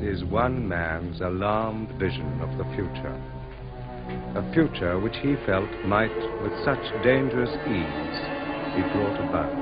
is one man's alarmed vision of the future. A future which he felt might, with such dangerous ease, be brought about.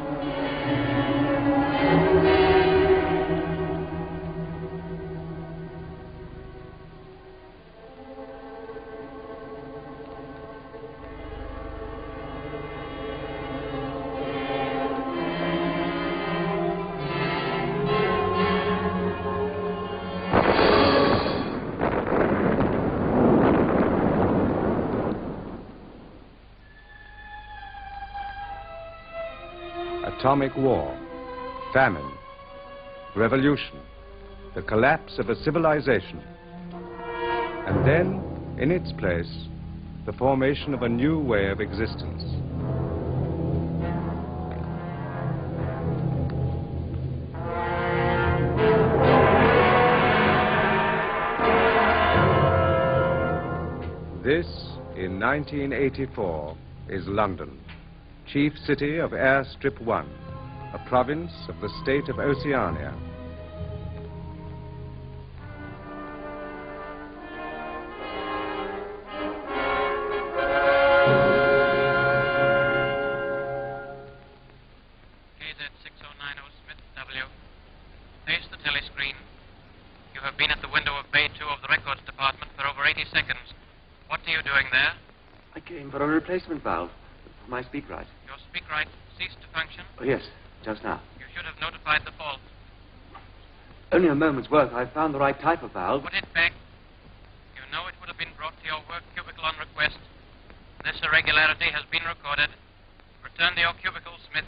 Atomic war, famine, revolution, the collapse of a civilization, and then, in its place, the formation of a new way of existence. This, in 1984, is London, chief city of Airstrip 1, a province of the state of Oceania. KZ6090 Smith W. Face the telescreen. You have been at the window of Bay 2 of the records department for over 80 seconds. What are you doing there? I came for a replacement valve for my speak right. Your speak right ceased to function? Oh, yes, just now. You should have notified the fault. Only a moment's work. I found the right type of valve. Put it back. You know it would have been brought to your work cubicle on request. This irregularity has been recorded. Return to your cubicle, Smith.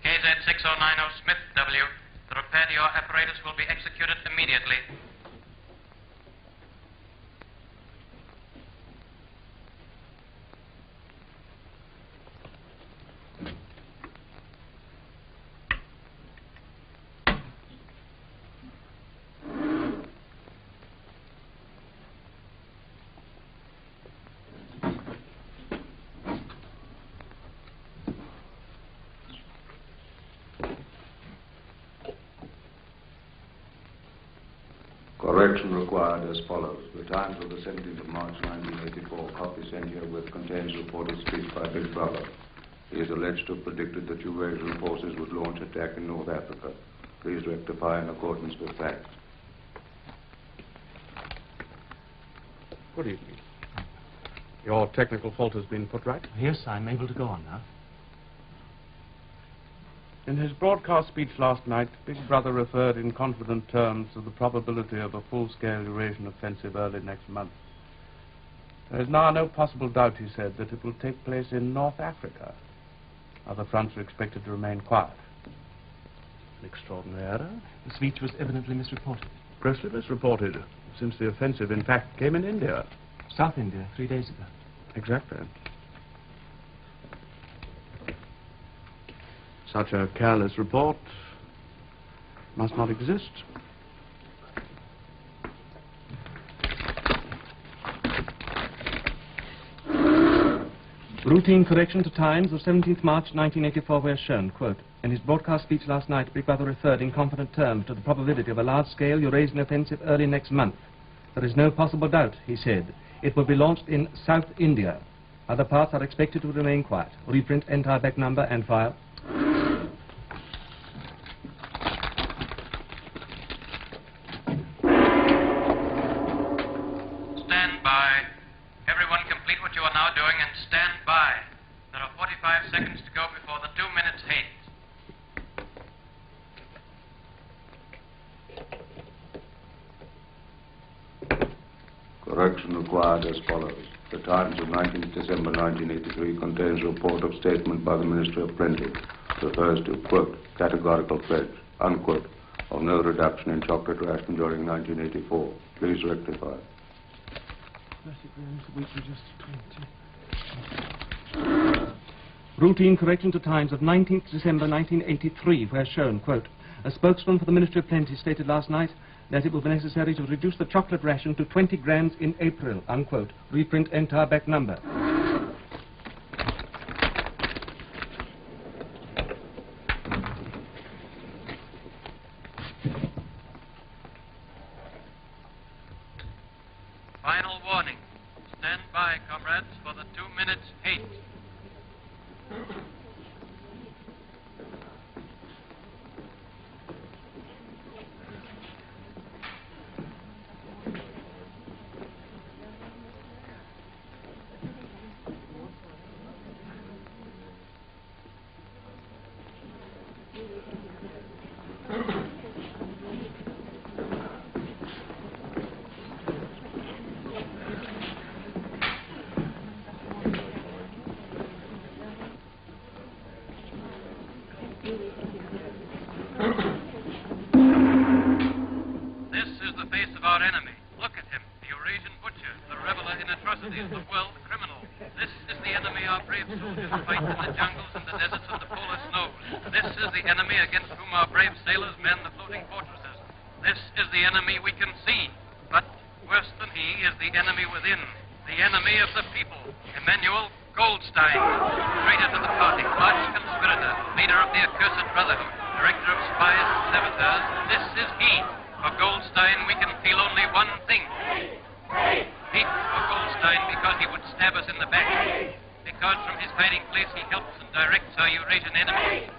KZ6090 Smith W. The repair to your apparatus will be executed immediately. Correction required as follows. The Times of the 17th of March, 1984, copy sent herewith contains reported speech by Big Brother. He is alleged to have predicted that Eurasian forces would launch attack in North Africa. Please rectify in accordance with facts. Good evening. Your technical fault has been put right? Yes, I'm able to go on now. In his broadcast speech last night, Big Brother referred in confident terms to the probability of a full-scale Eurasian offensive early next month. There is now no possible doubt, he said, that it will take place in North Africa. Other fronts are expected to remain quiet. An extraordinary error. The speech was evidently misreported. Grossly misreported, since the offensive, in fact, came in India. South India, 3 days ago. Exactly. Such a careless report must not exist. Routine correction to Times of 17th March 1984 were shown, quote, in his broadcast speech last night, Big Brother referred in confident terms to the probability of a large-scale Eurasian offensive early next month. There is no possible doubt, he said. It will be launched in South India. Other parts are expected to remain quiet. Reprint entire back number and file. Stand by. Everyone complete what you are now doing and stand by. There are 45 seconds to go before the 2 minutes hit. Correction required as follows. The Times of 19th December 1983 contains a report of statement by the Ministry of Printing. Refers to, quote, categorical pledge, unquote, of no reduction in chocolate ration during 1984. Please rectify. Routine correction to times of 19th December 1983, where shown, quote, a spokesman for the Ministry of Plenty stated last night that it will be necessary to reduce the chocolate ration to 20 grams in April, unquote. Reprint entire back number. Final warning. Stand by, comrades, for the 2 minutes hate. This is the face of our enemy. Look at him, the Eurasian butcher, the reveler in atrocities, the world criminal. This is the enemy our brave soldiers fight in the jungles and the deserts and the polar snows. This is the enemy against whom our brave sailors man the floating fortresses. This is the enemy we can see. But worse than he is the enemy within, the enemy of the people, Emmanuel Goldstein, traitor to the party, arch conspirator, leader of the accursed brotherhood, director of spies and saboteurs. This is he. For Goldstein, we can feel only one thing. Hate for Goldstein because he would stab us in the back. Because from his hiding place he helps and directs our Eurasian enemies.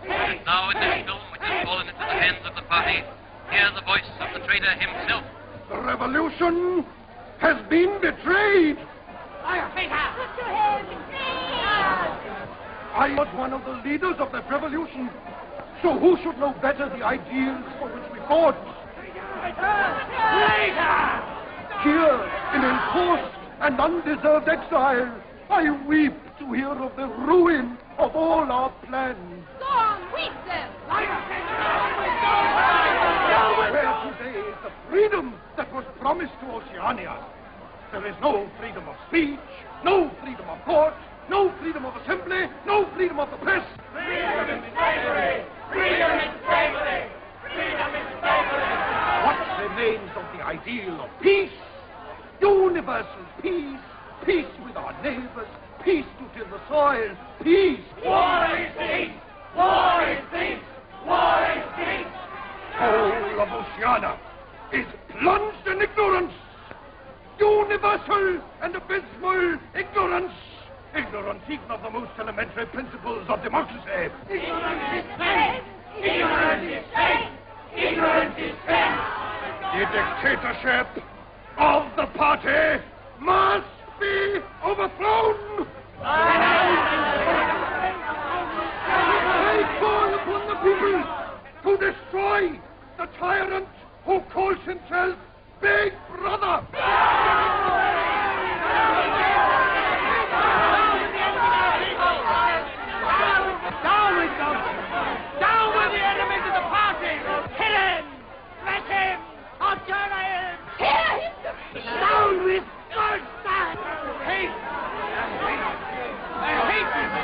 And now in this film, which has fallen into the hands of the party, hear the voice of the traitor himself. The revolution has been betrayed. I was one of the leaders of that revolution. So who should know better the ideals for which we fought? Here, in enforced and undeserved exile, I weep to hear of the ruin of all our plans. Go on, weep them! Where today is the freedom that was promised to Oceania? There is no freedom of speech, no freedom of thought, no freedom of assembly, no freedom of the press. Freedom is slavery! Freedom is slavery! Freedom is slavery! What remains of the ideal of peace? Universal peace, peace with our neighbors, peace to till the soil, peace. War is peace! War is peace! War is peace! Whole of Oceania is plunged in ignorance, universal and abysmal ignorance. Ignorance even of the most elementary principles of democracy. Ignorance is faith! Ignorance is faith! Ignorance is faith! The dictatorship of the party must be overthrown. I call upon the people to destroy the tyrant who calls himself Big Brother. Down with them! Down with the enemies of the party! Kill him! Smash him! Torture him! Tear him to pieces! Down with Goldstein! Hate! I hate him!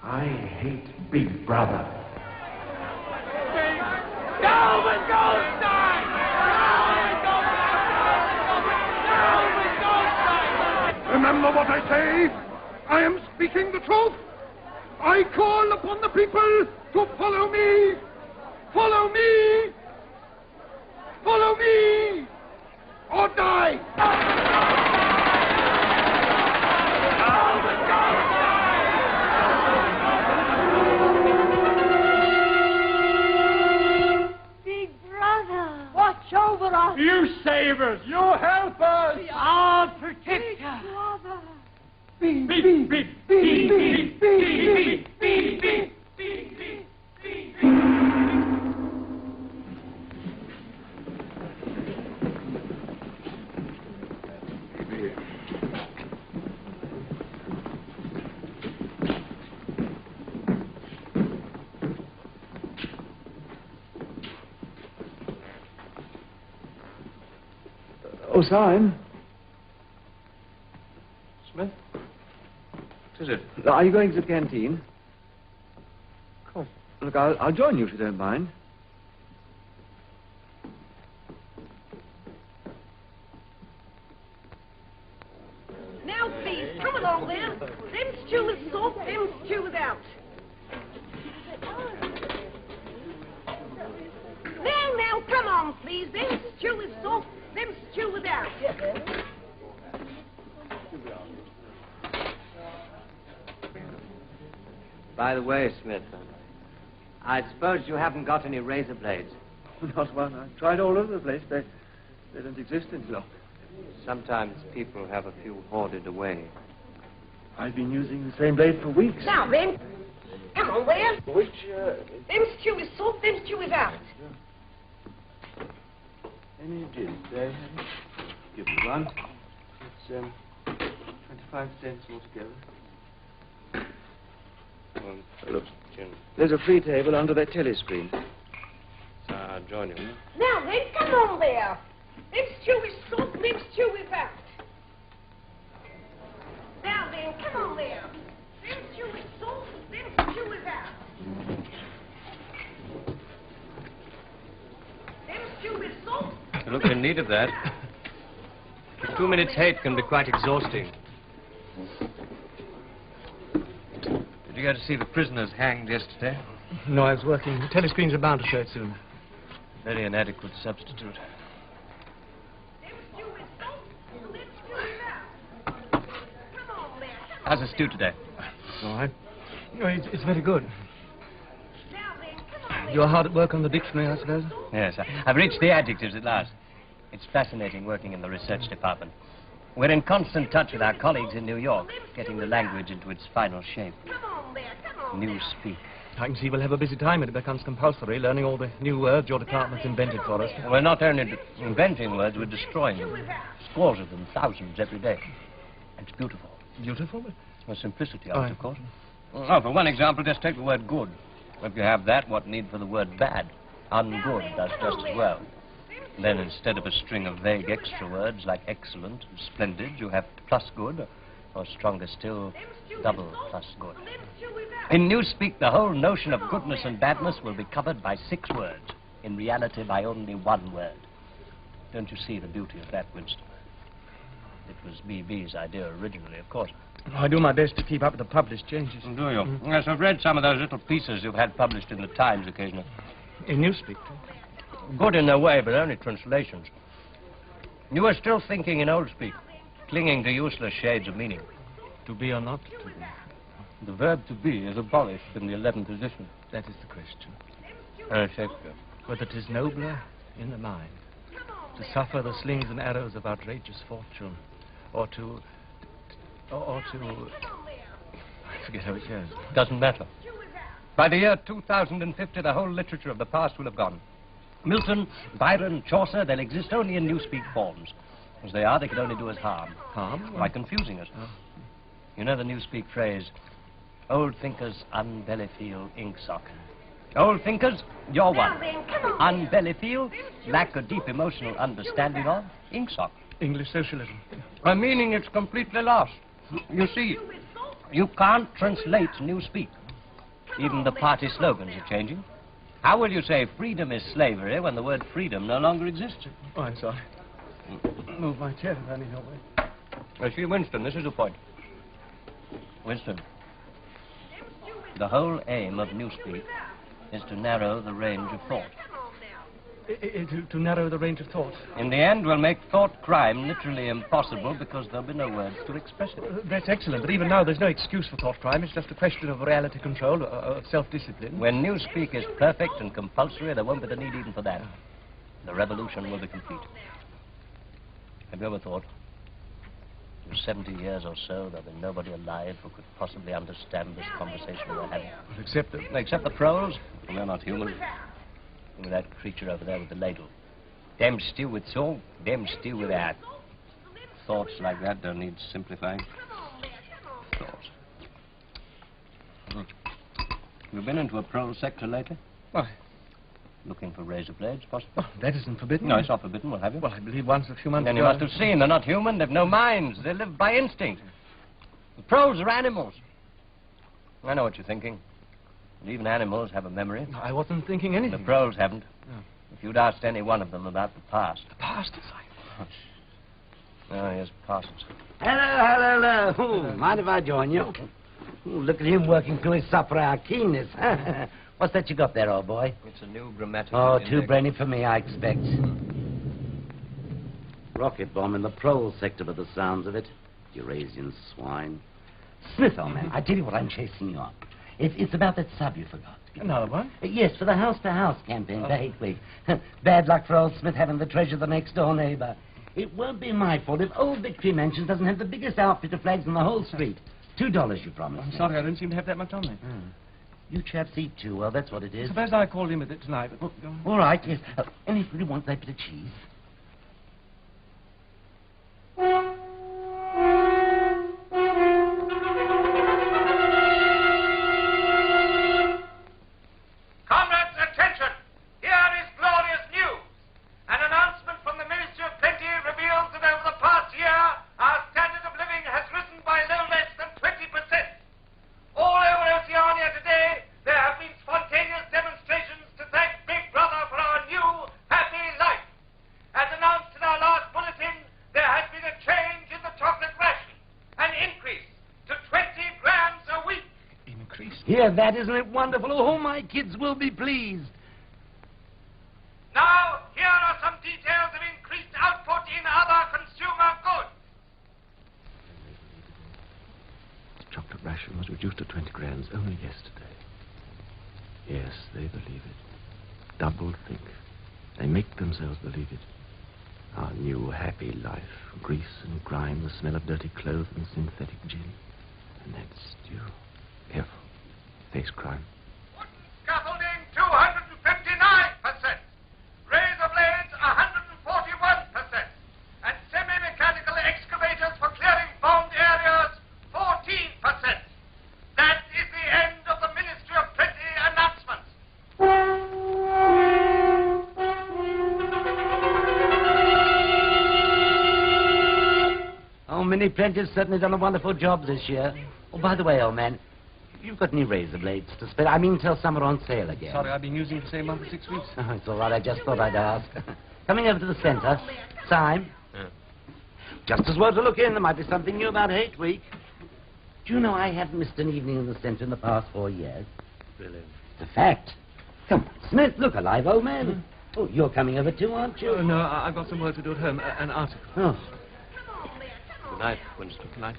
I hate Big Brother. Down with Goldstein! Down with Goldstein! Down with Goldstein! Remember what I say. I am speaking the truth. I call upon the people to follow me. Follow me. Follow me. Or die. Big Brother! Watch over us! You save us. You help us. Be our protector! Brother! Beep, beep, beep, beep, beep, beep, beep, beep, beep. Oh, Simon. Smith? What is it? Are you going to the canteen? Of course. Look, I'll join you if you don't mind. Now, please, come along there. Them stew with salt, them stew without. Now, come on, please. Them stew with salt, them stew without. By the way, Smith, I suppose you haven't got any razor blades. Not one. I've tried all over the place. They don't exist any longer. Sometimes people have a few hoarded away. I've been using the same blade for weeks. Now, then, come on there. Which, Them stew with salt, them stew without. Any gin today? Give me one. It's 25 cents altogether. There's a free table under that telescreen. I'll join you. Now, then, come on there. Them stew with salt, them stew without. Now, then, come on there. Them stew with salt, them stew without. Them stew with salt. You look in need of that. 2 minutes hate can be quite exhausting. Did you go to see the prisoners hanged yesterday? No, I was working. The telescreens are bound to show it soon. Very inadequate substitute. How's the stew today? All right. Oh, it's very good. You're hard at work on the dictionary, I suppose? Yes, I've reached the adjectives at last. It's fascinating working in the research department. We're in constant touch with our colleagues in New York, getting the language into its final shape. New speak. I can see we'll have a busy time when it becomes compulsory, learning all the new words your department's invented for us. We're not only inventing words, we're destroying them. Scores of them, thousands every day. It's beautiful. Beautiful? The simplicity of it, of course. Oh, for one example, just take the word good. If you have that, what need for the word bad? Ungood does just as well. Then instead of a string of vague extra words like excellent and splendid, you have plus good, or stronger still, double plus good. In Newspeak, the whole notion of goodness and badness will be covered by 6 words. In reality, by only 1 word. Don't you see the beauty of that, Winston? It was B.B.'s idea originally, of course. I do my best to keep up with the published changes. Do you? Yes, I've read some of those little pieces you've had published in the Times occasionally. In Newspeak? Good in their way, but only translations. You are still thinking in old speak, clinging to useless shades of meaning. To be or not to be? The verb to be is abolished in the 11th edition. That is the question. Shakespeare. Whether 'tis nobler in the mind to suffer the slings and arrows of outrageous fortune, or to... I forget how it goes. Doesn't matter. By the year 2050, the whole literature of the past will have gone. Milton, Byron, Chaucer, they'll exist only in Newspeak forms. As they are, they can only do us harm. Harm? By confusing us. Oh. You know the Newspeak phrase, old thinkers unbellyfeel inksock. Old thinkers, you're one. Unbellyfeel, lack a deep emotional understanding of inksock. English socialism. A meaning it's completely lost. You see, you can't translate Newspeak. Even the party slogans are changing. How will you say freedom is slavery when the word freedom no longer exists? Oh, I'm sorry. Move my chair if I need help. See, Winston, this is the point. Winston, the whole aim of Newspeak is to narrow the range of thought. To narrow the range of thought? In the end, we'll make thought crime literally impossible because there'll be no words to express it. That's excellent, but even now there's no excuse for thought crime. It's just a question of reality control, of self-discipline. When Newspeak is perfect and compulsory, there won't be the need even for that. The revolution will be complete. Have you ever thought, in 70 years or so, there'll be nobody alive who could possibly understand this conversation we're having? Except the proles? Well, they're not human. And that creature over there with the ladle. Them stew with salt, them stew with that. Thoughts like that don't need simplifying. Thoughts. Have you been into a prole sector lately? Why? Looking for razor blades, possibly? Oh, that isn't forbidden. No, it's not forbidden. What have you? Well, I believe once a few months Then ago... you must have seen. They're not human. They've no minds. They live by instinct. The pros are animals. I know what you're thinking. And even animals have a memory. I wasn't thinking anything. The pros haven't. No. If you'd asked any one of them about the past. The past is like... Oh, here's Parsons. Hello. Ooh, mind if I join you? Ooh, look at him working through his supper keenness. What's that you got there, old boy? It's a new grammatical Oh, index. too brainy for me, I expect. Rocket bomb in the prole sector by the sounds of it. Eurasian swine. Smith, old man, I tell you what I'm chasing you up. It's about that sub you forgot. Another one? Yes, for the house-to-house campaign for Hate Week. Bad luck for old Smith having the treasure of the next-door neighbor. It won't be my fault if old Victory Mansion doesn't have the biggest outfit of flags in the whole street. $2 you promised. I'm sorry, I don't seem to have that much on me. You chaps eat too well, that's what it is. Suppose I called in with it tonight. But... All right, yes. And if you want that bit of cheese. Comrades, attention! Here is glorious news. An announcement from the Ministry of Plenty reveals that over the past year, our standard of living has risen by no less than 20%. All over Oceania today, there have been spontaneous demonstrations to thank Big Brother for our new happy life. As announced in our last bulletin, there has been a change in the chocolate ration, an increase to 20 grams a week. Increase? Hear that, isn't it wonderful? Oh, my kids will be pleased. Now, here are some details of increased output in other consumer goods. The chocolate ration was reduced to 20 grams only yesterday. Yes, they believe it. Double think. They make themselves believe it. Our new happy life. Grease and grime, the smell of dirty clothes and synthetic gin. And that stew. Careful. Face crime. Scaffolding, 259%. Razor blades, 141%. And semi-mechanical excavators for clearing bombed areas, 14%. That is the end of the Ministry of Plenty announcements. Oh, Minnie Plenty's certainly done a wonderful job this year. Oh, by the way, old man, you've got any razor blades to spare? I mean, till some are on sale again. Sorry, I've been using the same one for 6 weeks. Oh, it's all right. I just thought I'd ask. Coming over to the centre. Time. Yeah. Just as well to look in. There might be something new about Hate Week. Do you know I haven't missed an evening in the centre in the past 4 years? Really? It's a fact. Come on, Smith, look alive, old man. Oh, you're coming over too, aren't you? Oh, no, I've got some work to do at home. An article. Oh. Good night, Winston. Good night.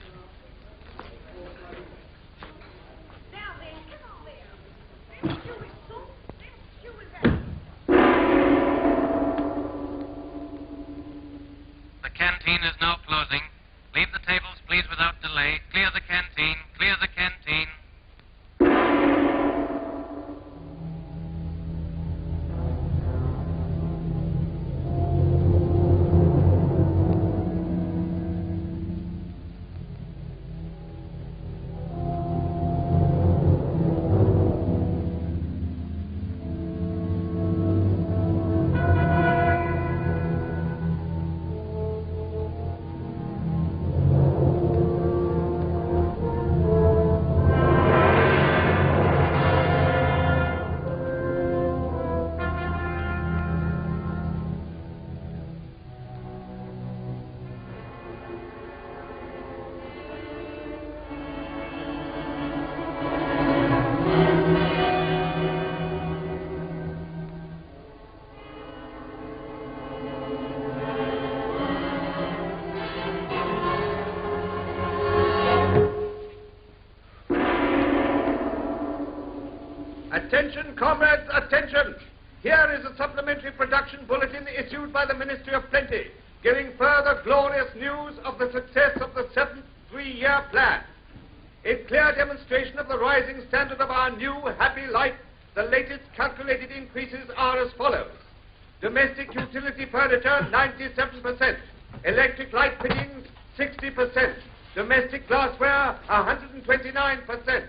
The canteen is now closing. Leave the tables, please, without delay. Clear the canteen. Clear the canteen. Attention, comrades, attention! Here is a supplementary production bulletin issued by the Ministry of Plenty, giving further glorious news of the success of the 7th three-year plan. In clear demonstration of the rising standard of our new happy life, the latest calculated increases are as follows. Domestic utility furniture, 97%. Electric light fittings, 60%. Domestic glassware, 129%.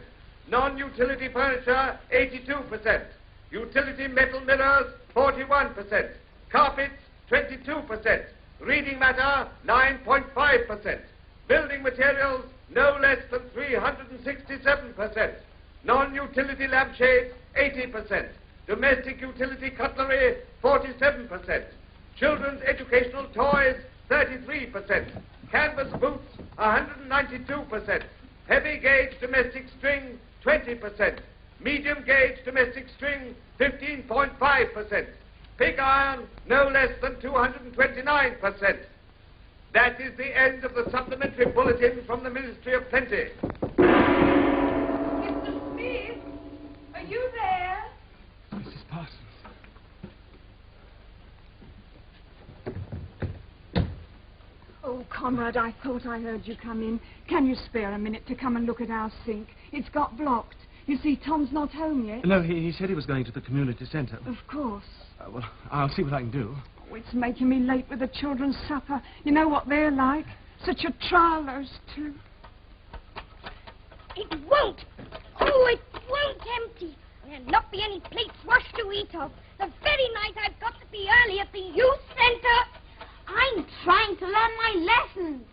Non-utility furniture, 82%. Utility metal mirrors, 41%. Carpets, 22%. Reading matter, 9.5%. Building materials, no less than 367%. Non-utility lampshades, 80%. Domestic utility cutlery, 47%. Children's educational toys, 33%. Canvas boots, 192%. Heavy gauge domestic string, 20%. Medium gauge domestic string, 15.5%. Pig iron, no less than 229%. That is the end of the supplementary bulletin from the Ministry of Plenty. Mr. Smith, are you there? Mrs. Parsons. Oh, Conrad, I thought I heard you come in. Can you spare a minute to come and look at our sink? It's got blocked. You see, Tom's not home yet. No, he said he was going to the community centre. Of course. Well, I'll see what I can do. Oh, it's making me late with the children's supper. You know what they're like. Such a trial, those two. It won't. Oh, it won't empty. There'll not be any plates washed to eat of. The very night I've got to be early at the youth centre. I'm trying to learn my lessons.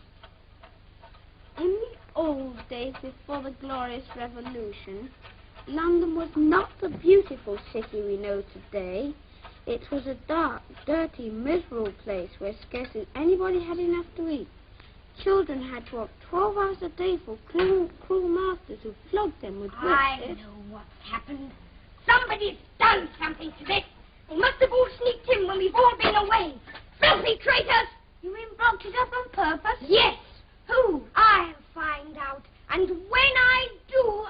In the old days before the glorious revolution, London was not the beautiful city we know today. It was a dark, dirty, miserable place where scarcely anybody had enough to eat. Children had to work 12 hours a day for cruel masters who flogged them with whips. I know what's happened. Somebody's done something to this. They must have all sneaked in when we've all been away. Filthy traitors! You mean blocked it up on purpose? Yes. Who? I'll find out. And when I do...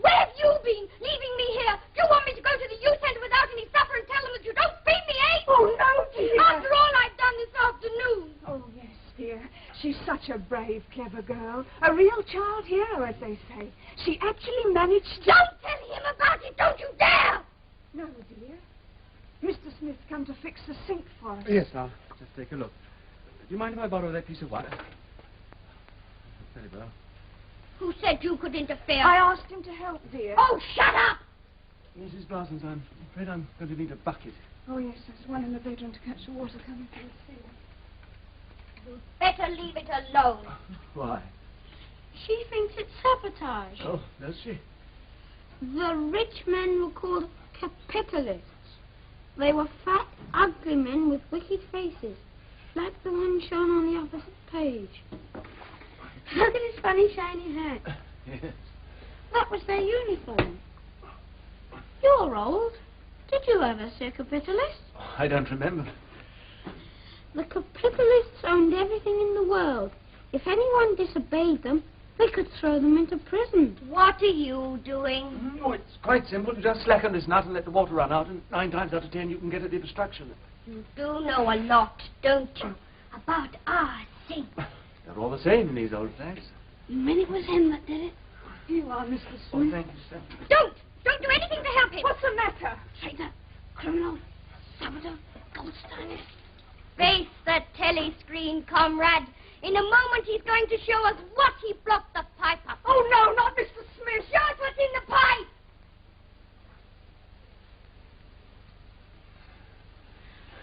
Where have you been, leaving me here? Do you want me to go to the youth centre without any supper and tell them that you don't feed me, eh? Oh, no, dear. After all I've done this afternoon. Oh, yes, dear. She's such a brave, clever girl. A real child hero, as they say. She actually managed to... Don't tell him about it, don't you dare! No, dear. Mr. Smith's come to fix the sink for us. Yes, I'll just take a look. Do you mind if I borrow that piece of wire? Very well. Who said you could interfere? I asked him to help, dear. Oh, shut up! Mrs. Parsons, I'm afraid I'm going to need a bucket. Oh, yes, there's one in the bedroom to catch the water coming through the ceiling. You'd better leave it alone. Why? She thinks it's sabotage. Oh, does she? The rich men were called capitalists. They were fat, ugly men with wicked faces, like the one shown on the opposite page. Look at his funny shiny hat. Yes. That was their uniform. You're old. Did you ever see a capitalist? I don't remember. The capitalists owned everything in the world. If anyone disobeyed them, they could throw them into prison. What are you doing? Oh, it's quite simple. You just slacken this nut and let the water run out, and 9 times out of 10 you can get at the obstruction. You do know a lot, don't you? About our sink. They're all the same in these old days. You mean it was him that did it? You are, Mr. Smith. Oh, thank you, sir. Don't do anything to help him. What's the matter? Traitor, criminal, saboteur, Goldsteiner. Face the telescreen, comrade. In a moment he's going to show us what he blocked the pipe up. Oh, no, not Mr. Smith. Show us what's in the pipe.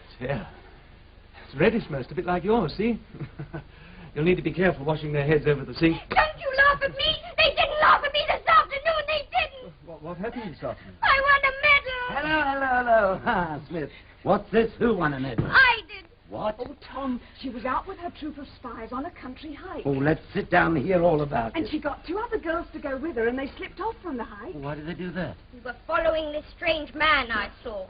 It's here. It's reddish, most, a bit like yours, see? You'll need to be careful washing their heads over the sink. Don't you laugh at me. They didn't laugh at me this afternoon. They didn't. What happened this afternoon? I won a medal. Hello. Ah, Smith. What's this? Who won a medal? I did. What? Oh, Tom, she was out with her troop of spies on a country hike. Oh, let's sit down and hear all about And it. she got 2 other girls to go with her, and they slipped off from the hike. Why did they do that? We were following this strange man I saw.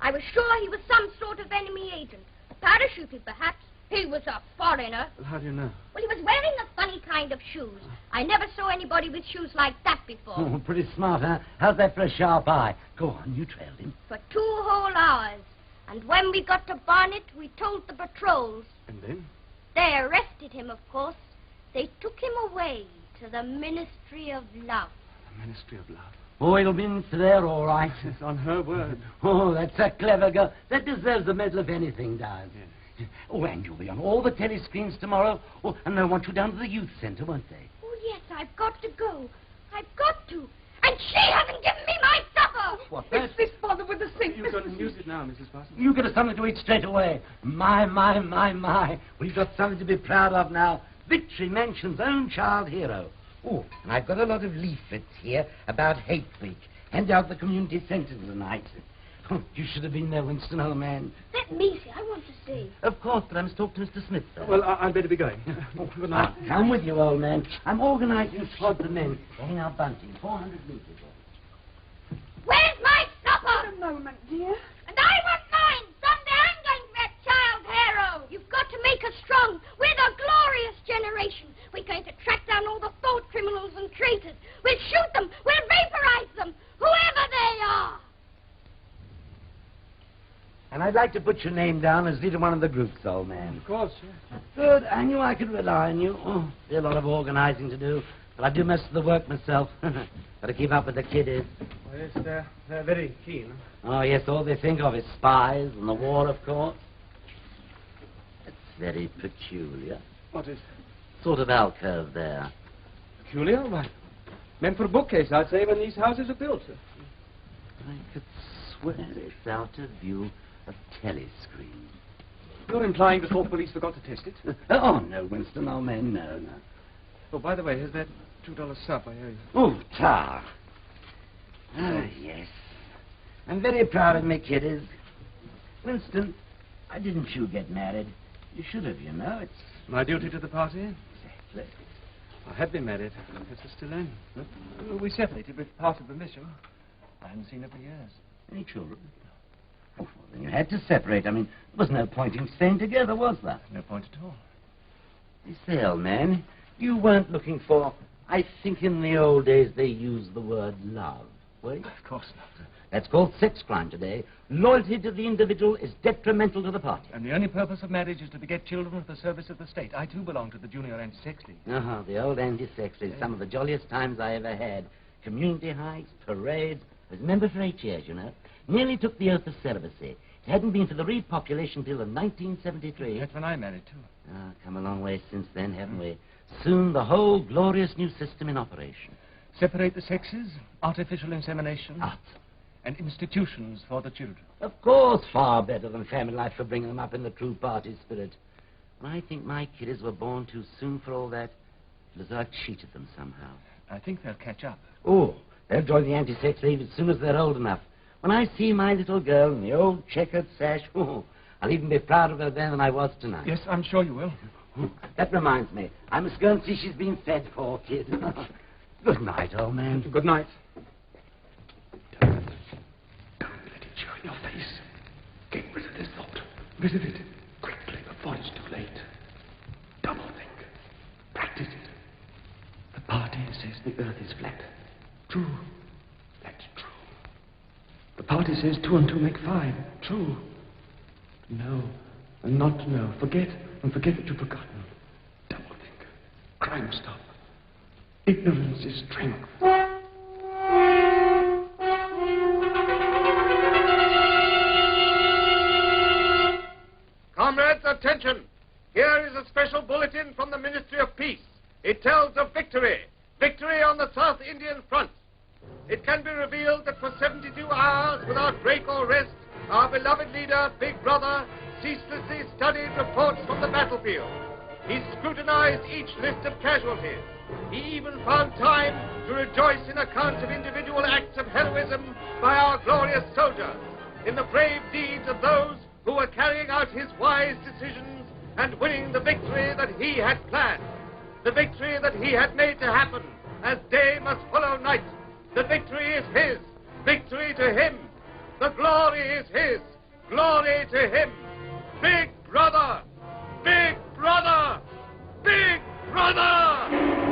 I was sure he was some sort of enemy agent. Parachuted, perhaps. He was a foreigner. Well, how do you know? Well, he was wearing a funny kind of shoes. I never saw anybody with shoes like that before. Oh, pretty smart, huh? How's that for a sharp eye? Go on, you trailed him. For 2 whole hours. And when we got to Barnet, we told the patrols. And then? They arrested him, of course. They took him away to the Ministry of Love. The Ministry of Love. Oh, it'll be in there, all right. It's on her word. Oh, that's a clever girl. That deserves a medal if anything does. Yes. Oh, and you'll be on all the telescreens tomorrow. Oh, and they'll want you down to the youth centre, won't they? Oh, yes, I've got to go. I've got to. And she hasn't given me my supper! What, It's this bother with the sink, You can use it now, Mrs. Parsons. You get us something to eat straight away. My. We've got something to be proud of now. Victory Mansion's own child hero. Oh, and I've got a lot of leaflets here about Hate Week. Hand out the community centre tonight. Oh, you should have been there, Winston, old man. Let me see. I want to see. Of course, but I must talk to Mr. Smith. Well, I'd better be going. Oh, good night. I'll come with you, old man. I'm organising squads of men to hang our bunting 400 metres. Where's my supper? A moment, dear. And I want mine. Someday I'm going to be a child hero. You've got to make us strong. We're the glorious generation. We're going to track down all the thought criminals and traitors. We'll shoot them. We'll vaporize them. Whoever they are. And I'd like to put your name down as leader of one of the groups, old man. Of course, yes. Good. I knew I could rely on you. Oh, there's a lot of organising to do. But I do most of the work myself. Got to keep up with the kiddies. Well, yes, they're very keen. Oh, yes, all they think of is spies and the war, of course. It's very peculiar. What is? Sort of alcove there. Peculiar? Why, meant for a bookcase, I'd say, when these houses are built. I could swear it's out of view of telescreen. You're implying the Thought Police forgot to test it? Oh, no, Winston, old man, no. Oh, by the way, here's that $2 sup I owe you. Oh, tar. Oh, yes. I'm very proud of me, kiddies. Winston, why didn't you get married? You should have, you know. It's my duty to the party? Exactly. I had been married. It's still in. Huh? We separated with party permission. I hadn't seen her for years. Any children? Oh, well, then you had to separate. I mean, there was no point in staying together, was there? No point at all. You say, old man, you weren't looking for... I think in the old days they used the word love, were you? Of course not. That's called sex crime today. Loyalty to the individual is detrimental to the party. And the only purpose of marriage is to beget children for the service of the state. I, too, belong to the Junior Anti-Sex League. The old Anti-Sex League. Some of the jolliest times I ever had. Community hikes, parades. I was a member for 8 years, you know. Nearly took the oath of celibacy. It hadn't been for the repopulation bill of 1973. That's when I married, too. Come a long way since then, haven't we? Soon the whole glorious new system in operation. Separate the sexes, artificial insemination. Art. And institutions for the children. Of course, far better than family life for bringing them up in the true party spirit. But I think my kiddies were born too soon for all that. It was I cheated them somehow. I think they'll catch up. Oh, they'll join the Anti-Sex League as soon as they're old enough. When I see my little girl in the old checkered sash, I'll even be prouder of her then than I was tonight. Yes, I'm sure you will. That reminds me. I must go and see she's been fed, poor kid. Good night, old man. Good night. Show in your face. Get rid of this thought. Rid of it quickly before it's too late. Double think. Practice it. The party says the earth is flat. True. That's true. The party says 2 and 2 make 5. True. No. And not to know. Forget and forget what you've forgotten. Double think. Crime stop. Ignorance is strength. Comrades, attention! Here is a special bulletin from the Ministry of Peace. It tells of victory. Victory on the South Indian front. It can be revealed that for 72 hours, without break or rest, our beloved leader, Big Brother, ceaselessly studied reports from the battlefield. He scrutinized each list of casualties. He even found time to rejoice in accounts of individual acts of heroism by our glorious soldiers, in the brave deeds of those who were carrying out his wise decisions and winning the victory that he had planned. The victory that he had made to happen, as day must follow night. The victory is his. Victory to him. The glory is his. Glory to him. Big Brother! Big Brother! Big Brother!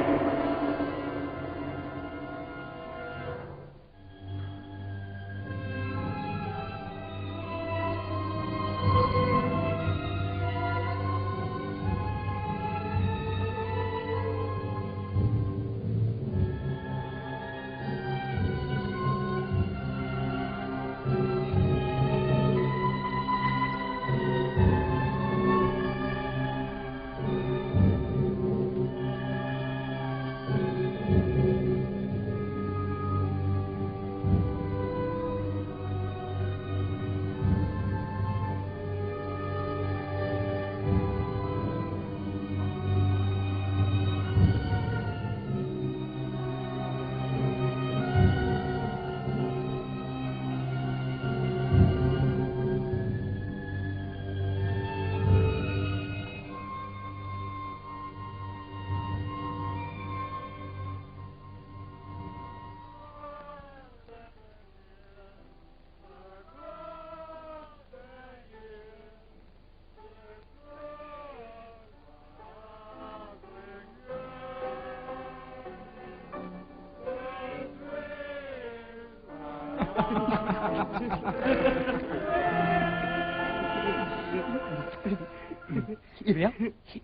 Here we are.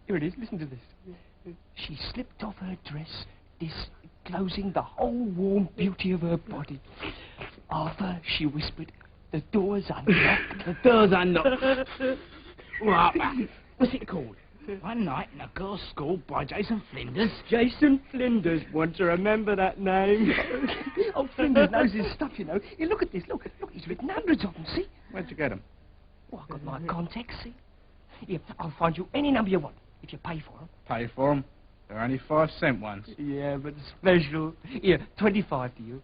Here it is. Listen to this. She slipped off her dress, disclosing the whole warm beauty of her body. Arthur, she whispered, the door's unlocked. The door's unlocked. What? What's it called? One Night in a Girls' School by Jason Flinders. Jason Flinders. Want to remember that name? Oh, Flinders knows his stuff, you know. Here, look at this. Look, he's written hundreds of them, see? Where'd you get them? Oh, I've got my contacts, see? Here, I'll find you any number you want, if you pay for them. Pay for them? They're only 5-cent ones. Yeah, but special. Here, 25 to you.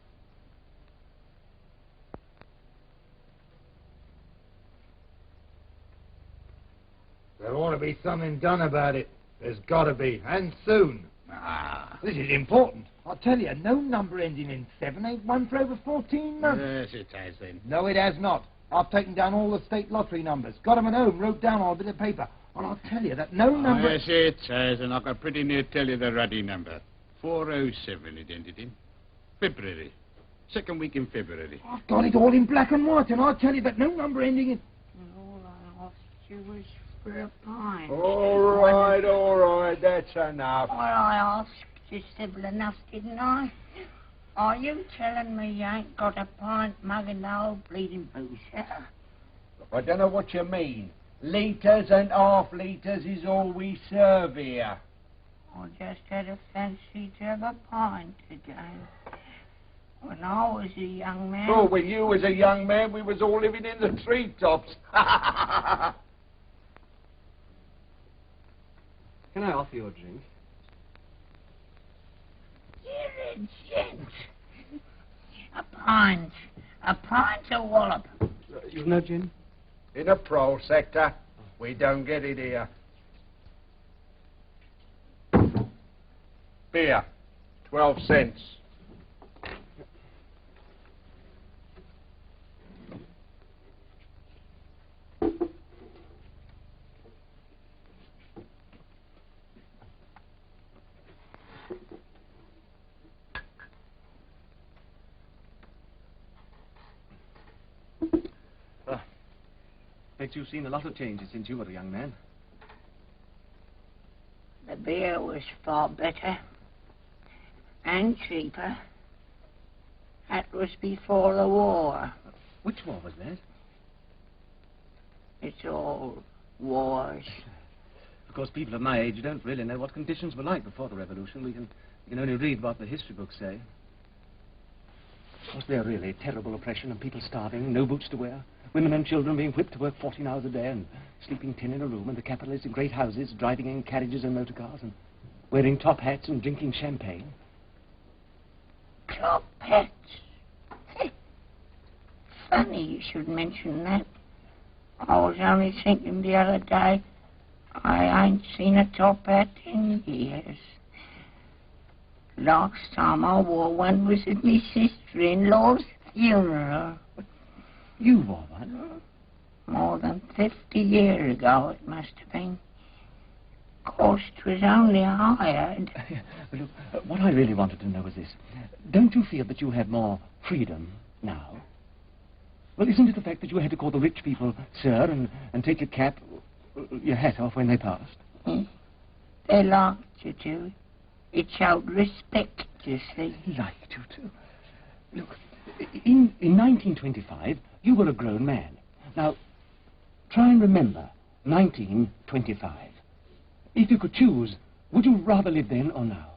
There ought to be something done about it. There's got to be, and soon. This is important. I'll tell you, no number ending in 7 ain't won for over 14 months. Yes, it has then. No, it has not. I've taken down all the state lottery numbers, got them at home, wrote down on a bit of paper. And I'll tell you that no number... Yes, it has, and I can pretty near tell you the ruddy number. 407 it ended in. February. Second week in February. I've got it all in black and white, and I'll tell you that no number ending in... All I asked you was for a pint. All right, that's enough. Well, I asked you civil enough, didn't I? Are you telling me you ain't got a pint mug in the old bleeding boozer? I don't know what you mean. Litres and half litres is all we serve here. I just had a fancy to have a pint again. When I was a young man... Oh, when you was a young man, we was all living in the treetops. Can I offer you a drink? You're a gent. A pint. A pint of wallop. You've no gin? In the pro sector, we don't get it here. Beer, 12 cents. Bet you've seen a lot of changes since you were a young man. The beer was far better and cheaper. That was before the war. Which war was that? It's all wars. Of course, people of my age don't really know what conditions were like before the revolution. We can only read what the history books say. Was there really terrible oppression and people starving, no boots to wear? Women and children being whipped to work 14 hours a day and sleeping 10 in a room, and the capitalists in great houses driving in carriages and motor cars and wearing top hats and drinking champagne? Top hats? Funny you should mention that. I was only thinking the other day, I ain't seen a top hat in years. Last time I wore one was at my sister-in-law's funeral. You wore one? More than 50 years ago it must have been. Of course, it was only hired. Look, what I really wanted to know was this. Don't you feel that you have more freedom now? Well, isn't it the fact that you had to call the rich people sir and take your cap, your hat off when they passed? They liked you to. It showed respect, you see. Liked you to? Look, in 1925, you were a grown man. Now, try and remember 1925. If you could choose, would you rather live then or now?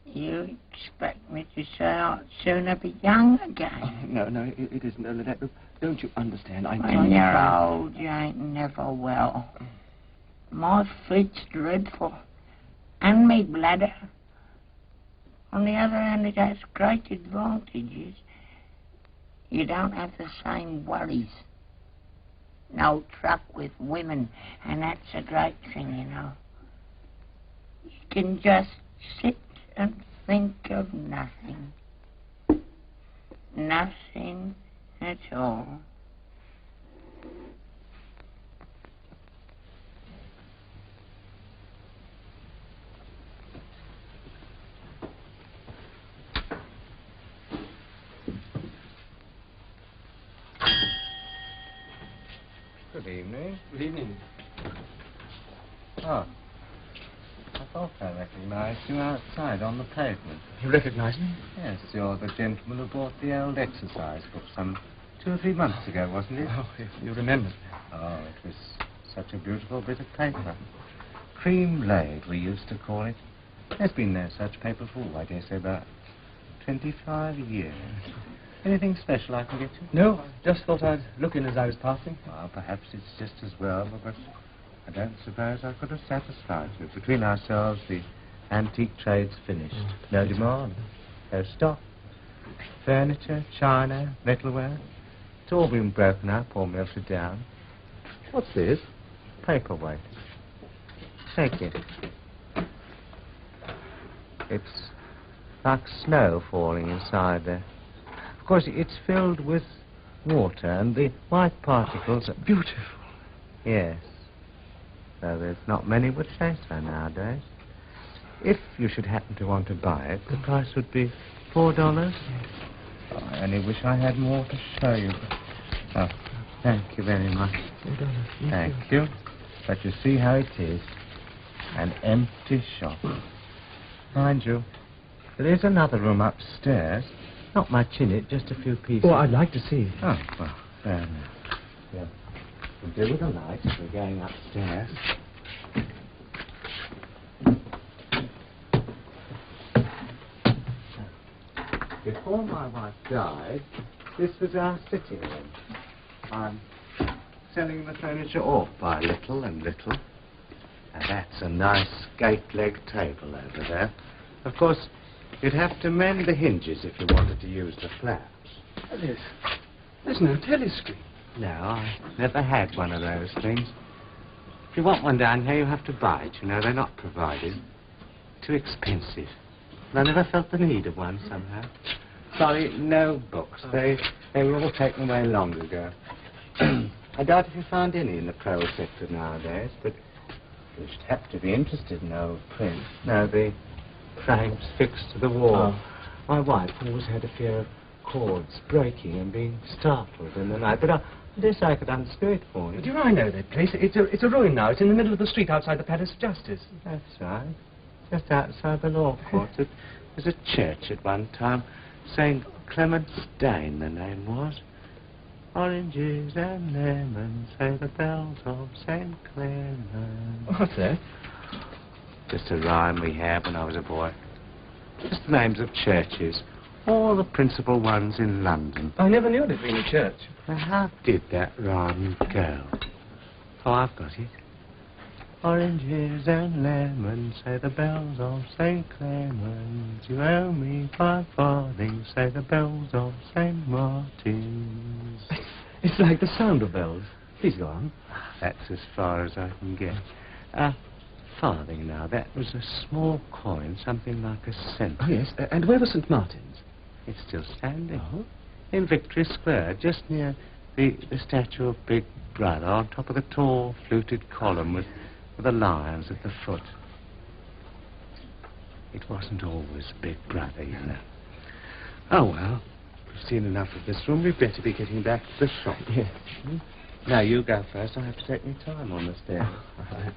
You expect me to say I'd sooner be young again? Oh, no, it isn't only that. Look, don't you understand? I'm when trying you're to... old, you ain't never well. My feet's dreadful. And me bladder. On the other hand, it has great advantages. You don't have the same worries. No truck with women, and that's a great thing, you know. You can just sit and think of nothing. Nothing at all. Good evening. Good evening. Oh. I thought I recognized you outside on the pavement. You recognize me? Yes, you're the gentleman who bought the old exercise book some 2 or 3 months ago, wasn't it? Oh, you remember. Oh, it was such a beautiful bit of paper. Cream laid, we used to call it. There's been no such paper for, I dare say, about 25 years. Anything special I can get you? No, I just thought I'd look in as I was passing. Well, perhaps it's just as well, because I don't suppose I could have satisfied you. Between ourselves, the antique trade's finished. No demand, no stock. Furniture, china, metalware, it's all been broken up or melted down. What's this? Paperweight. Take it. It's like snow falling inside there. Of course, it's filled with water, and the white particles are beautiful. Yes. Though there's not many would say so nowadays. If you should happen to want to buy it, the price would be $4. Oh, I only wish I had more to show you. Oh, thank you very much. $4. Thank you. But you see how it is. An empty shop. Mind you, there is another room upstairs. Not much in it, just a few pieces. Oh, I'd like to see it. Oh, well, fair enough. Yeah. We'll deal with the lights. We're going upstairs. Before my wife died, this was our sitting room. I'm selling the furniture off by little and little. And that's a nice gate-leg table over there. Of course, you'd have to mend the hinges if you wanted to use the flaps. There's no telescreen. No, I never had one of those things. If you want one down here, you have to buy it. You know, they're not provided. Too expensive. And I never felt the need of one somehow. Sorry, no books. They were all taken away long ago. I doubt if you found any in the prose sector nowadays, but you should have to be interested in old prints. No, the frames fixed to the wall. Oh. My wife always had a fear of cords breaking and being startled in the night, but I dare say I could unscrew it for you. Do I know that place? It's a ruin now. It's in the middle of the street outside the Palace of Justice. That's right. Just outside the law courts. It was a church at one time. St. Clement's Dane, the name was. Oranges and lemons, say the bells of St. Clement. What's that? Just a rhyme we had when I was a boy. Just the names of churches. All the principal ones in London. I never knew there'd been a church. Now, how did that rhyme go? Oh, I've got it. Oranges and lemons, say the bells of St. Clement. You owe me 5 farthings, say the bells of St. Martin's. It's like the sound of bells. Please go on. That's as far as I can get. Farthing now, that was a small coin, something like a cent. Oh, yes. And where was St. Martin's? It's still standing. Oh? In Victory Square, just near the statue of Big Brother, on top of the tall, fluted column with the lions at the foot. It wasn't always Big Brother, you know. Oh, well, we've seen enough of this room. We'd better be getting back to the shop. Yes. Now, you go first. I have to take my time on the stairs. All right.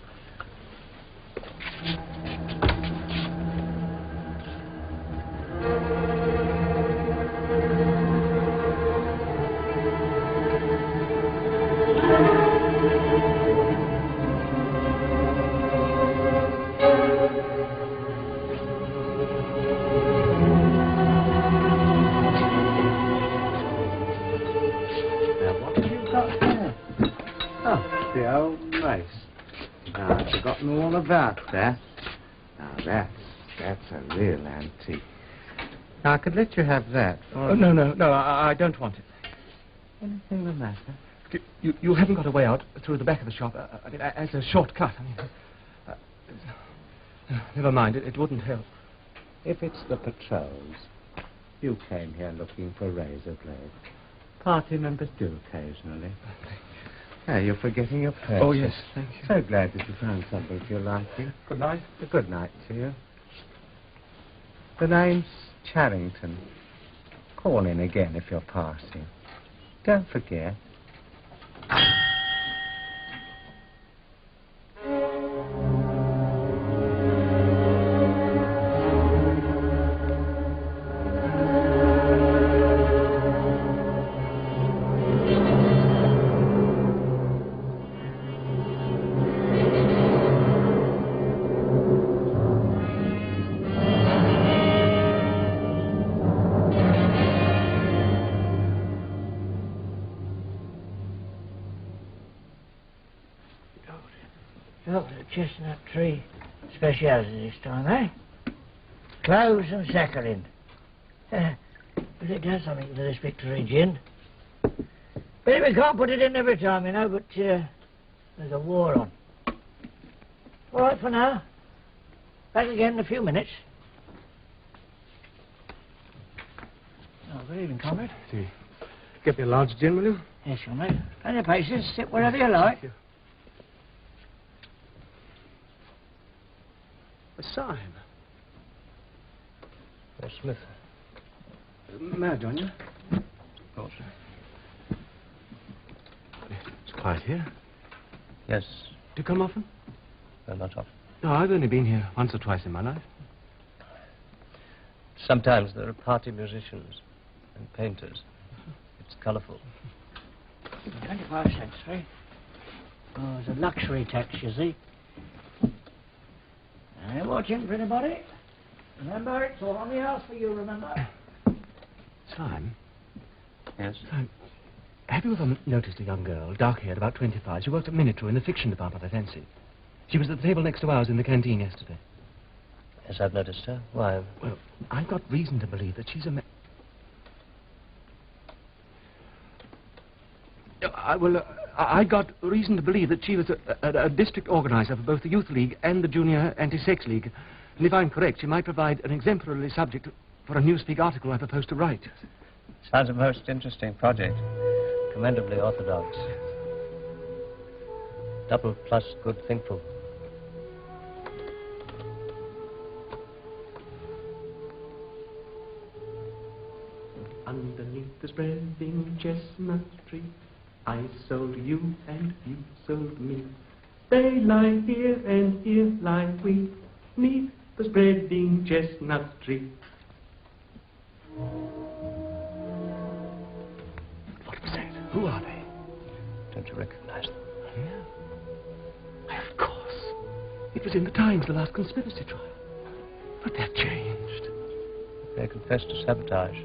All about that. Now, that's a real antique. Now, I could let you have that. Oh, no, I don't want it. Anything the matter? You haven't got a way out through the back of the shop, as a shortcut. Never mind, it wouldn't help. If it's the patrols, you came here looking for razor blades. Party members do occasionally. Yeah, you're forgetting your purse. Oh, yes, thank you. So glad that you found something to your liking. Good night. Good night to you. The name's Charrington. Call in again if you're passing. Don't forget. Oh, the chestnut tree speciality this time, eh? Cloves and saccharin. But it does something to this Victory gin. But we can't put it in every time, you know, but there's a war on. All right for now. Back again in a few minutes. Oh, good evening, comrade. Get me a large gin, will you? Yes, comrade. Plenty of places. Sit wherever you like. Thank you. A sign. Smith. May I join you? Of course. It's quiet here. Yes. Do you come often? No, not often. No, I've only been here once or twice in my life. Sometimes there are party musicians and painters. It's colourful. 25 cents, eh? Oh, it's a luxury tax, you see. I ain't watching for anybody. Remember, it's all on the house for you, remember? Simon? Yes? Simon, have you ever noticed a young girl, dark-haired, about 25? She worked at Minitrue in the fiction department, I fancy. She was at the table next to ours in the canteen yesterday. Yes, I've noticed her. Why? Well, I've got reason to believe that she's a I got reason to believe that she was a district organizer for both the Youth League and the Junior Anti-Sex League. And if I'm correct, she might provide an exemplary subject for a Newspeak article I propose to write. Sounds a most interesting project. Commendably orthodox. Double plus good thinkful. Underneath the spreading chestnut tree, I sold you and you sold me. They lie here and here lie we, neath the spreading chestnut tree. What was that? Who are they? Don't you recognize them? Yeah. Why, of course. It was in the Times, the last conspiracy trial. But they've changed. They confessed to sabotage,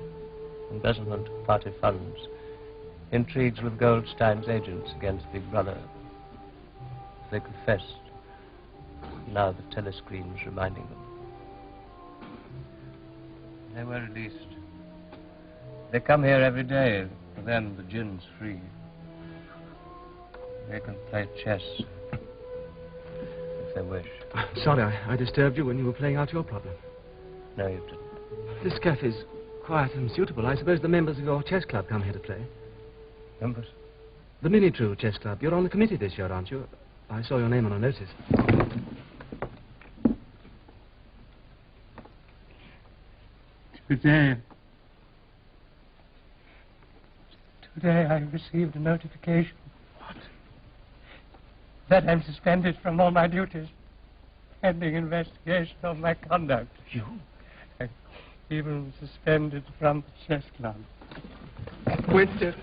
embezzlement of party funds, intrigues with Goldstein's agents against Big Brother. They confessed. Now the telescreen's reminding them. They were released. They come here every day. For them, the gin's free. They can play chess if they wish. Sorry, I disturbed you when you were playing out your problem. No, you didn't. This cafe's quiet and suitable. I suppose the members of your chess club come here to play. Members? The Minitrue Chess Club. You're on the committee this year, aren't you? I saw your name on a notice. Today I received a notification. What? That I'm suspended from all my duties, pending investigation of my conduct. You? I'm even suspended from the chess club. Winston,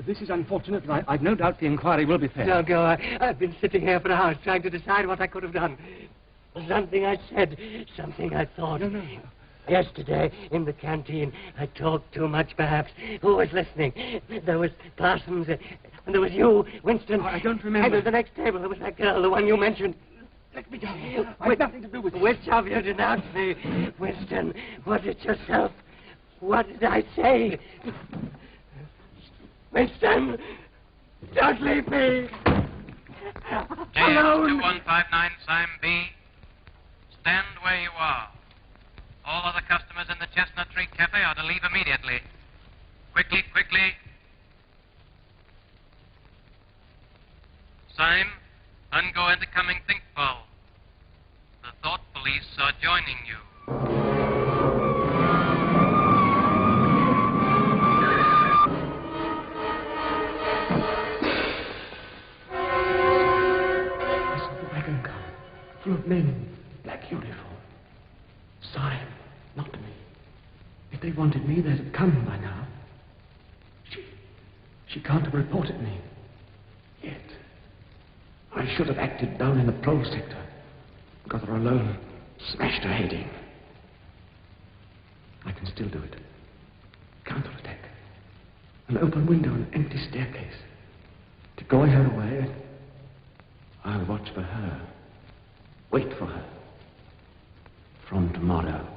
this is unfortunate, but I've no doubt the inquiry will be fair. Now go. I've been sitting here for hours trying to decide what I could have done. Something I said, something I thought. No. Yesterday, in the canteen, I talked too much, perhaps. Who was listening? There was Parsons, and there was you, Winston. I don't remember. And at the next table, there was that girl, the one you mentioned. Let me go. I've nothing to do with it. Which of you denounced me? Winston, was it yourself? What did I say? Winston, don't leave me. Alone. 2159 Sime B. Stand where you are. All other customers in the Chestnut Tree Cafe are to leave immediately. Quickly. Sime, ungo into coming thinkful. The thought police are joining you. I saw the wagon come, full of men in black uniform. Sime, not me. If they wanted me, they'd have come by now. She can't have reported me. Yet. I should have acted down in the pro sector. Got her alone, smashed her head in. I can still do it. Counterattack. An open window, an empty staircase. Decoy her away. I'll I'll watch for her. Wait for her. From tomorrow.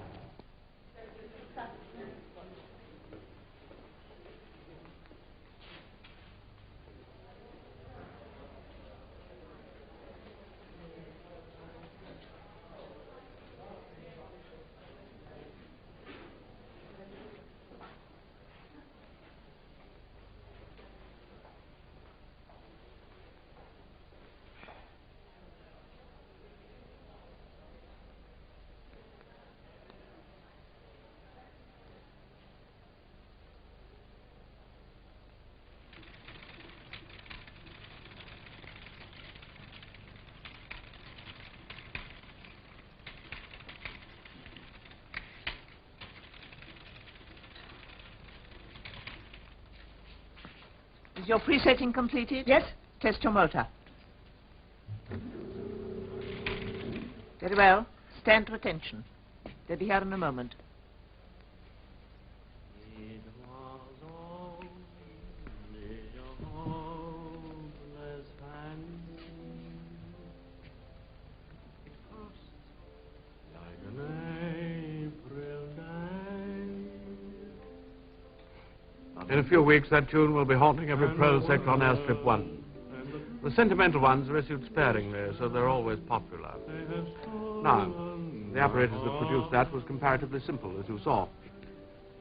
Is your presetting completed? Yes. Test your motor. Very well. Stand to attention. They'll be here in a moment. In a few weeks, that tune will be haunting every prose sector on Airstrip 1. The sentimental ones are issued sparingly, so they're always popular. Now, the apparatus that produced that was comparatively simple, as you saw.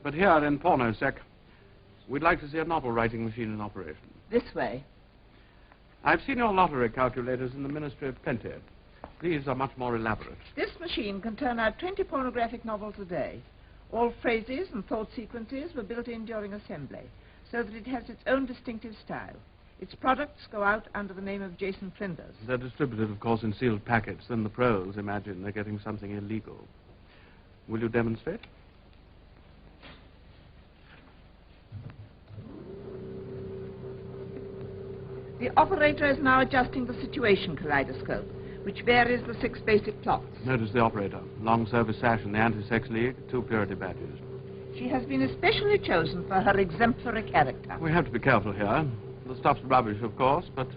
But here in Pornosec, we'd like to see a novel-writing machine in operation. This way. I've seen your lottery calculators in the Ministry of Plenty. These are much more elaborate. This machine can turn out 20 pornographic novels a day. All phrases and thought sequences were built in during assembly, so that it has its own distinctive style. Its products go out under the name of Jason Flinders. They're distributed, of course, in sealed packets. Then the pros imagine they're getting something illegal. Will you demonstrate? The operator is now adjusting the situation kaleidoscope, which varies the 6 basic plots. Notice the operator. Long service sash in the Anti-Sex League, 2 purity badges. She has been especially chosen for her exemplary character. We have to be careful here. The stuff's rubbish, of course, but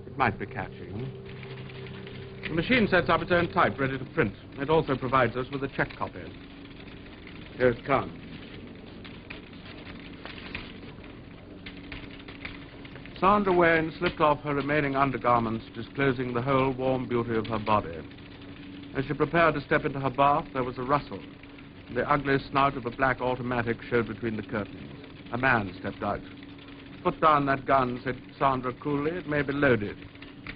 it might be catching. The machine sets up its own type, ready to print. It also provides us with a check copy. Here it comes. Sandra Wayne slipped off her remaining undergarments, disclosing the whole warm beauty of her body. As she prepared to step into her bath, there was a rustle. The ugly snout of a black automatic showed between the curtains. A man stepped out. Put down that gun, said Sandra coolly. It may be loaded.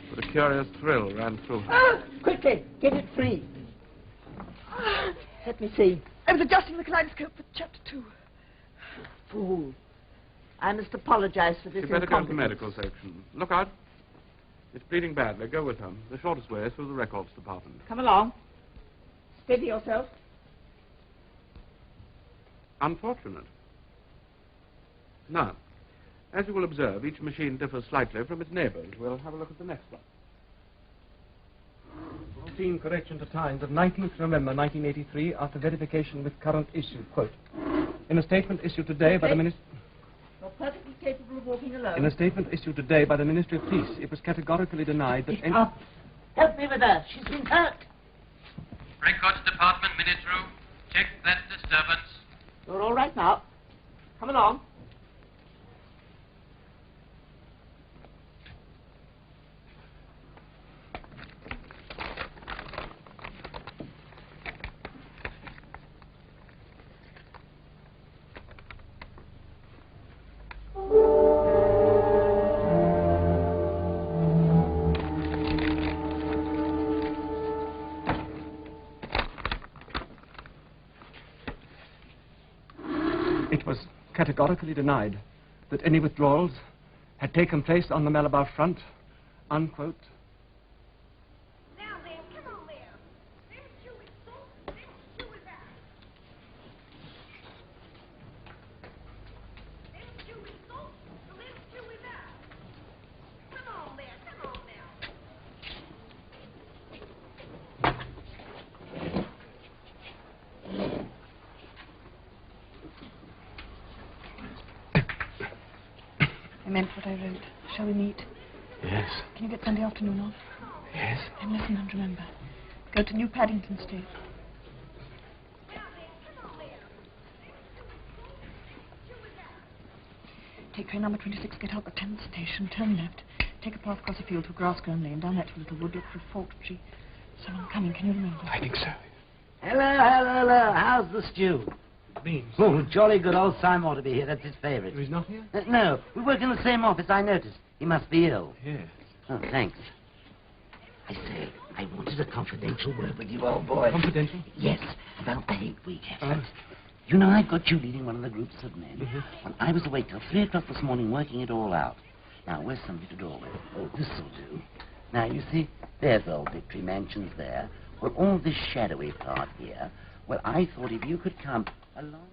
But a curious thrill ran through her. Ah, quickly, get it free. Let me see. I was adjusting the kaleidoscope for chapter 2. Fool. I must apologize for this You'd better go to the incompetence. medical section. Look out. It's bleeding badly. Go with her. The shortest way is through the records department. Come along. Steady yourself. Unfortunate. Now, as you will observe, each machine differs slightly from its neighbors. We'll have a look at the next one. Routine correction to Times of 19th November 1983 after verification with current issue. Quote, in a statement issued today by the Ministry... You're perfectly capable of walking alone. In a statement issued today by the Ministry of Peace, it was categorically denied that any... Help me with her. She's been hurt. Records Department, minute room. Check that disturbance. You're all right now. Come along. It was categorically denied that any withdrawals had taken place on the Malabar front, unquote. I meant what I wrote. Shall we meet? Yes. Can you get Sunday afternoon off? Yes? And listen and remember. Go to New Paddington State. Take train number 26, get out the 10th station, turn left. Take a path across a field to a grass-grown lane, down that to a little wood, look for a fault tree. Someone coming, can you remember? I think so. Hello. How's the stew? Beans. Oh, jolly good. Old Simon ought to be here. That's his favourite. He's not here? No, we work in the same office, I noticed. He must be ill. Yes. Oh, thanks. I say, I wanted a confidential word with you, old boy. Confidential? Yes, about the hate week effort. You know, I've got you leading one of the groups of men. Well, I was awake till 3 o'clock this morning working it all out. Now, where's somebody to draw with? Oh, this'll do. Now, you see, there's old Victory Mansions there. Well, all this shadowy part here. Well, I thought if you could come along...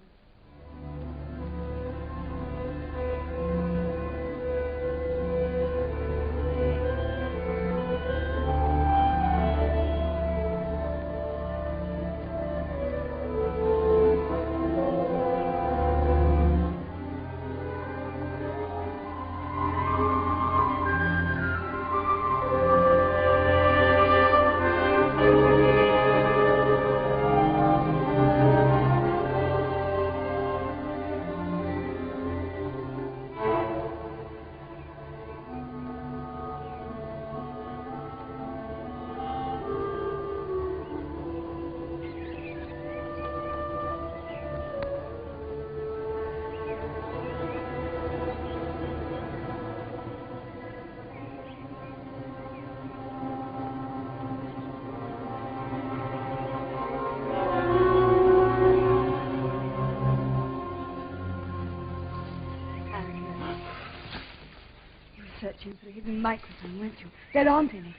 Searching for a hidden microphone, weren't you? There aren't any.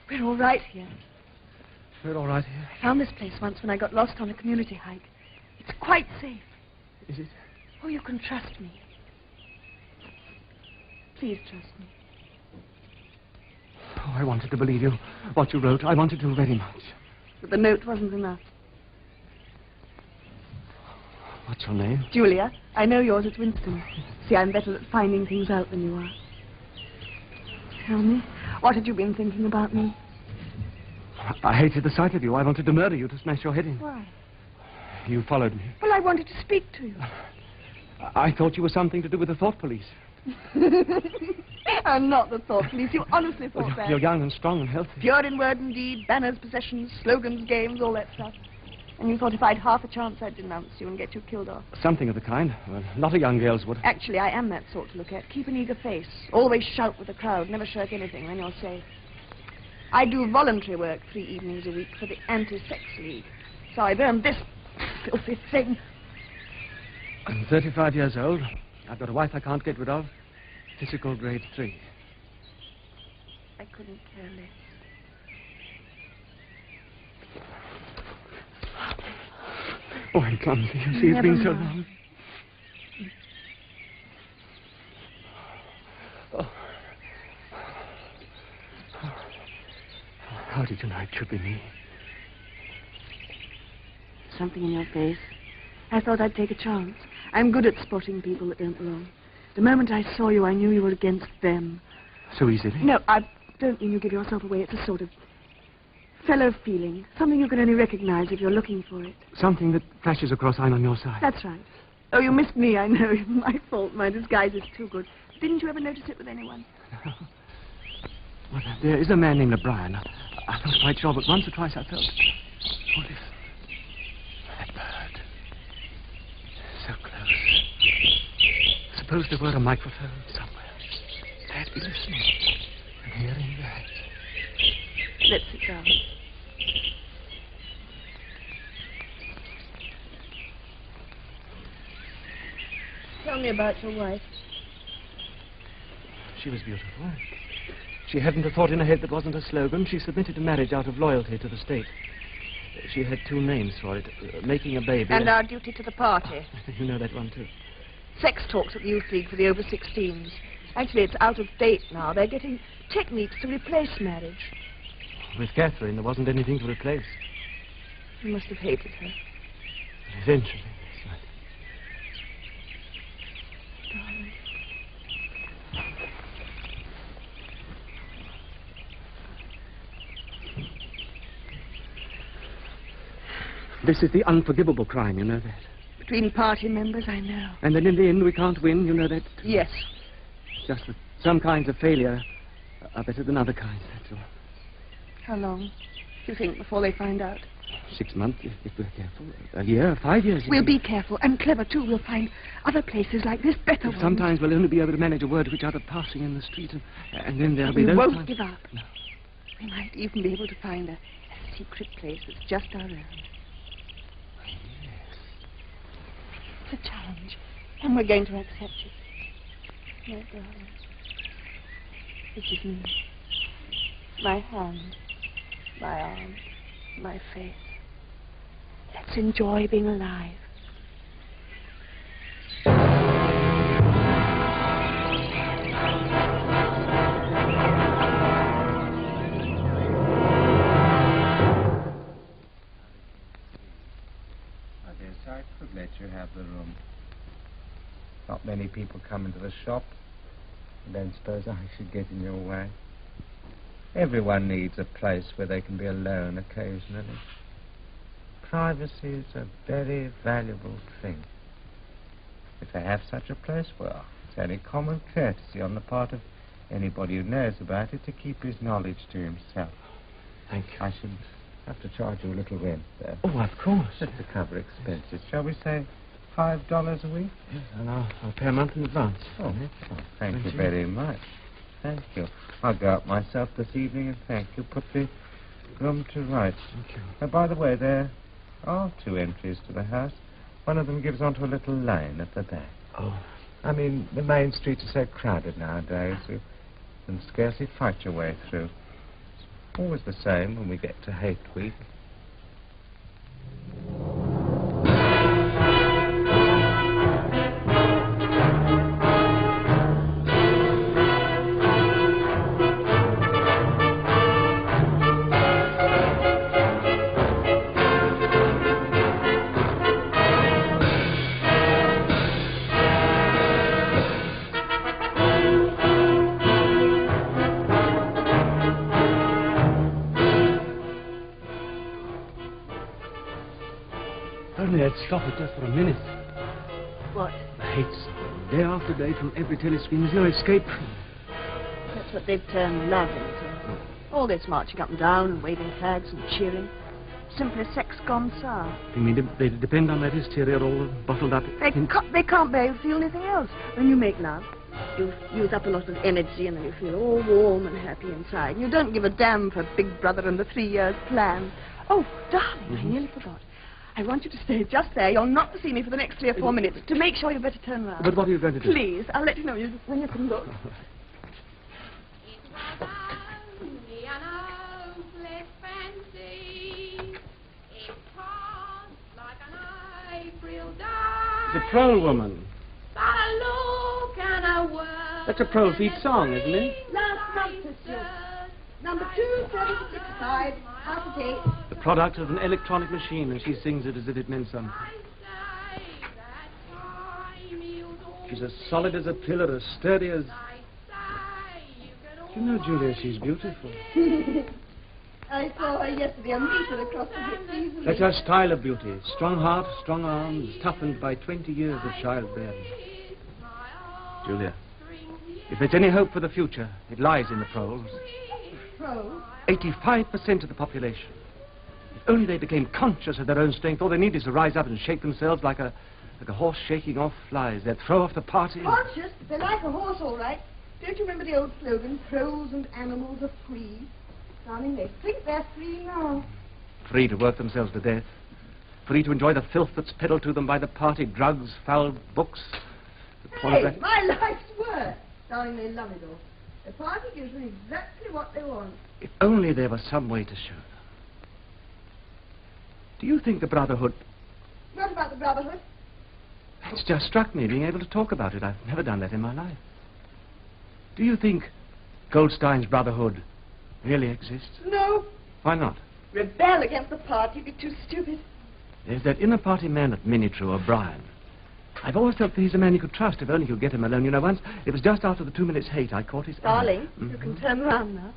We're all right here. We're all right here. I found this place once when I got lost on a community hike. It's quite safe. Is it? Oh, you can trust me. Please trust me. Oh, I wanted to believe you. What you wrote, I wanted to very much. But the note wasn't enough. What's your name? Julia. I know yours. It's Winston. See, I'm better at finding things out than you are. Tell me, what had you been thinking about me? I hated the sight of you. I wanted to murder you, to smash your head in. Why? You followed me. Well, I wanted to speak to you. I thought you were something to do with the thought police. I'm not the thought police. You honestly thought that. You're young and strong and healthy. Pure in word and deed, banners, possessions, slogans, games, all that stuff. And you thought if I'd half a chance, I'd denounce you and get you killed off. Something of the kind. Well, a lot of young girls would. Actually, I am that sort to look at. Keep an eager face. Always shout with the crowd. Never shirk anything. Then you're safe. I do voluntary work 3 evenings a week for the Anti-Sex League. So I burned this filthy thing. I'm 35 years old. I've got a wife I can't get rid of. Physical grade 3. I couldn't care less. Oh, I'm clumsy. You see, it's been so long. Oh. How did you know it should be me? Something in your face. I thought I'd take a chance. I'm good at spotting people that don't belong. The moment I saw you, I knew you were against them. So easily? No, I don't mean you give yourself away. It's a sort of fellow feeling. Something you can only recognize if you're looking for it. Something that flashes across I'm on your side. That's right. Oh, you missed me, I know. My fault. My disguise is too good. Didn't you ever notice it with anyone? Well, there is a man named O'Brien. I'm not quite sure, but once or twice I felt... Oh, listen. That bird. So close. Suppose there were a microphone somewhere. I'd be listening and hearing that. Let's sit down. Tell me about your wife. She was beautiful. She hadn't a thought in her head that wasn't a slogan. She submitted to marriage out of loyalty to the state. She had 2 names for it. Making a baby. And our duty to the party. You know that one, too. Sex talks at the Youth League for the over-16s. Actually, it's out of date now. They're getting techniques to replace marriage. With Catherine, there wasn't anything to replace. You must have hated her. Eventually. Darling. This is the unforgivable crime, you know that. Between party members, I know. And then in the end we can't win, you know that. Yes. Just that some kinds of failure are better than other kinds, that's all. How long do you think before they find out? 6 months, if we're careful. A year, 5 years. We'll be careful and clever, too. We'll find other places like this, better ones. Sometimes we'll only be able to manage a word to each other passing in the street, and then there'll be we those won't times... give up. No. We might even be able to find a secret place that's just our own. It's a challenge, and we're going to accept it. My darling, this is me. My hand, my arm, my face. Let's enjoy being alive. I could let you have the room. Not many people come into the shop. I don't suppose I should get in your way. Everyone needs a place where they can be alone occasionally. Privacy is a very valuable thing. If they have such a place, well, it's only common courtesy on the part of anybody who knows about it to keep his knowledge to himself. Thank you. I should have to charge you a little rent, though. Oh, of course. Just to cover expenses. Shall we say $5 a week? Yes, and I'll pay a month in advance. Oh, thank you very much. Thank you. I'll go up myself this evening and thank you. Put the room to rights. Thank you. Oh, by the way, there are 2 entries to the house. One of them gives onto a little lane at the back. Oh. I mean, the main streets are so crowded nowadays, you can scarcely fight your way through. Always the same when we get to Hate Week. Only I'd stop it just for a minute. What? The hate song. Day after day from every telescreen. There's no escape from it. That's what they've turned love into. All this marching up and down and waving flags and cheering. Simply sex gone sour. You mean they depend on that hysteria all bottled up? They can't bear to feel anything else. When you make love, you use up a lot of energy and then you feel all warm and happy inside. You don't give a damn for Big Brother and the 3 years plan. Oh, darling, I nearly forgot. I want you to stay just there. You're not to see me for the next 3 or 4 minutes. To make sure you better turn around. But what are you going to do? Please, I'll let you know when you can look. The Prole Woman. That's a Prole Feet song, isn't it? Last month, monsieur. Number 23665, out of date. The product of an electronic machine, and she sings it as if it meant something. She's as solid as a pillar, as sturdy as... You know, Julia, she's beautiful. I saw her yesterday and meet her across the hips easily. That's her style of beauty. Strong heart, strong arms, toughened by 20 years of childbearing. Julia, if there's any hope for the future, it lies in the Proles. Proles? 85% of the population. If only they became conscious of their own strength, all they need is to rise up and shake themselves like a horse shaking off flies. They'd throw off the party. Conscious? They're like a horse, all right. Don't you remember the old slogan, Proles and animals are free? Darling, they think they're free now. Free to work themselves to death. Free to enjoy the filth that's peddled to them by the party, drugs, foul books. Hey, my life's work. Darling, they love it all. The party gives them exactly what they want. If only there was some way to show them. Do you think the Brotherhood... What about the Brotherhood? It's just struck me being able to talk about it. I've never done that in my life. Do you think Goldstein's Brotherhood really exists? No. Why not? Rebel against the party, be too stupid. There's that inner party man at Minitrue, O'Brien. I've always felt that he's a man you could trust if only you could get him alone. You know, once, it was just after the 2 minutes hate, I caught his eye. Darling, you can turn around now.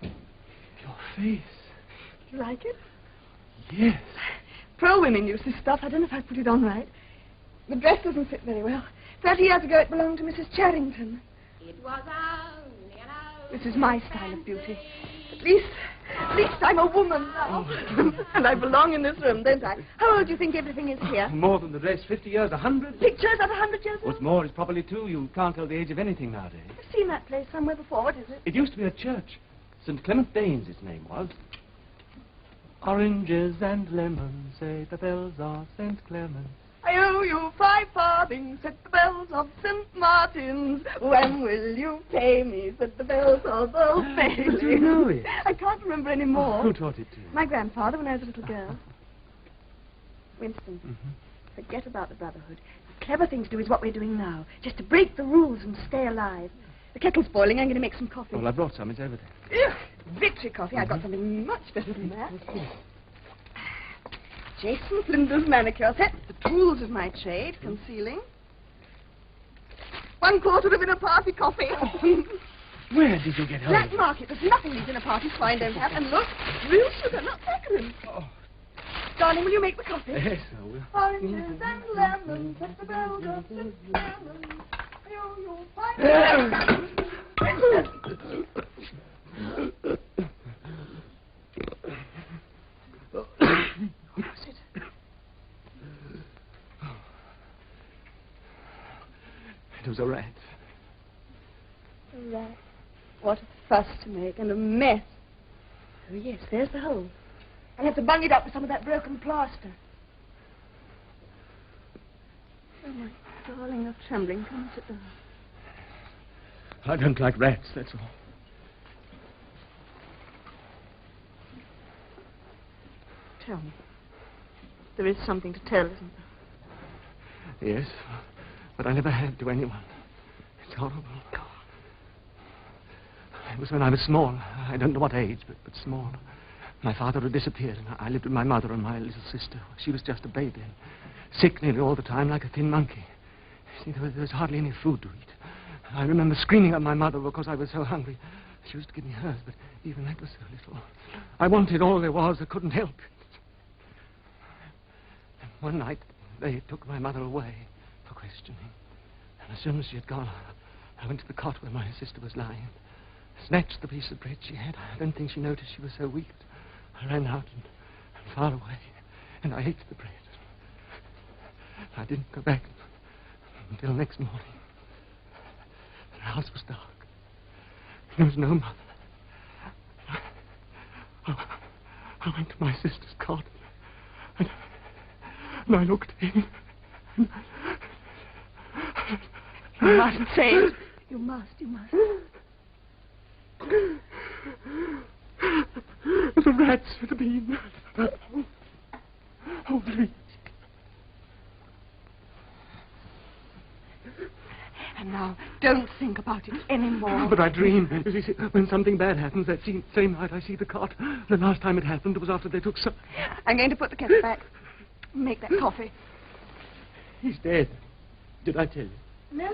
Your face. You like it? Yes. Pro-women use this stuff. I don't know if I put it on right. The dress doesn't fit very well. 30 years ago, it belonged to Mrs. Charrington. It was only an hour. This is my style of beauty. At least I'm a woman now. And I belong in this room, don't I? How old do you think everything is here? More than the dress, 50 years, 100. Pictures of 100 years old? What's more, it's probably 2. You can't tell the age of anything nowadays. I've seen that place somewhere before. What is it? It used to be a church. St. Clement Danes, its name was. Oranges and lemons, say the bells of St. Clement. I owe you 5 farthings, said the bells of St. Martin's. When will you pay me, said the bells of Old Bailey. Do you know it? I can't remember any more. Who taught it to you? My grandfather when I was a little girl. Winston, forget about the Brotherhood. The clever thing to do is what we're doing now. Just to break the rules and stay alive. The kettle's boiling. I'm going to make some coffee. Well, I brought some. It's over there. Ugh, victory coffee. I've got something much better than that. Jason Flinders manicure set. The tools of my trade. Concealing. 1/4 of inner party coffee. Where did you get hold Black market. There's nothing these inner parties find don't have. And look, real sugar, not saccharin. Darling, will you make the coffee? Yes, I will. Oranges and lemons, set the bells of St. Clement. You'll find What was it? It was a rat. A rat. What a fuss to make and a mess. Oh, yes, there's the hole. I'll have to bung it up with some of that broken plaster. Oh, my darling, you're trembling. Come and sit down. I don't like rats, that's all. Tell me. There is something to tell, isn't there? Yes, but I never had to anyone. It's horrible. It was when I was small. I don't know what age, but small. My father had disappeared, and I lived with my mother and my little sister. She was just a baby, and sick nearly all the time, like a thin monkey. See, there was hardly any food to eat. I remember screaming at my mother because I was so hungry. She used to give me hers, but even that was so little. I wanted all there was. I couldn't help it. And one night, they took my mother away for questioning. And as soon as she had gone, I went to the cot where my sister was lying, snatched the piece of bread she had. I don't think she noticed she was so weak. I ran out and far away, and I ate the bread. I didn't go back until next morning. The house was dark. There was no mother. I went to my sister's cot, and I looked in. You mustn't say it. You must. The rats had been. Oh, please. And now, don't think about it anymore. But I dream. You see, when something bad happens, that same night I see the cot. The last time it happened was after they took some... I'm going to put the kettle back. Make that coffee. He's dead. Did I tell you? No.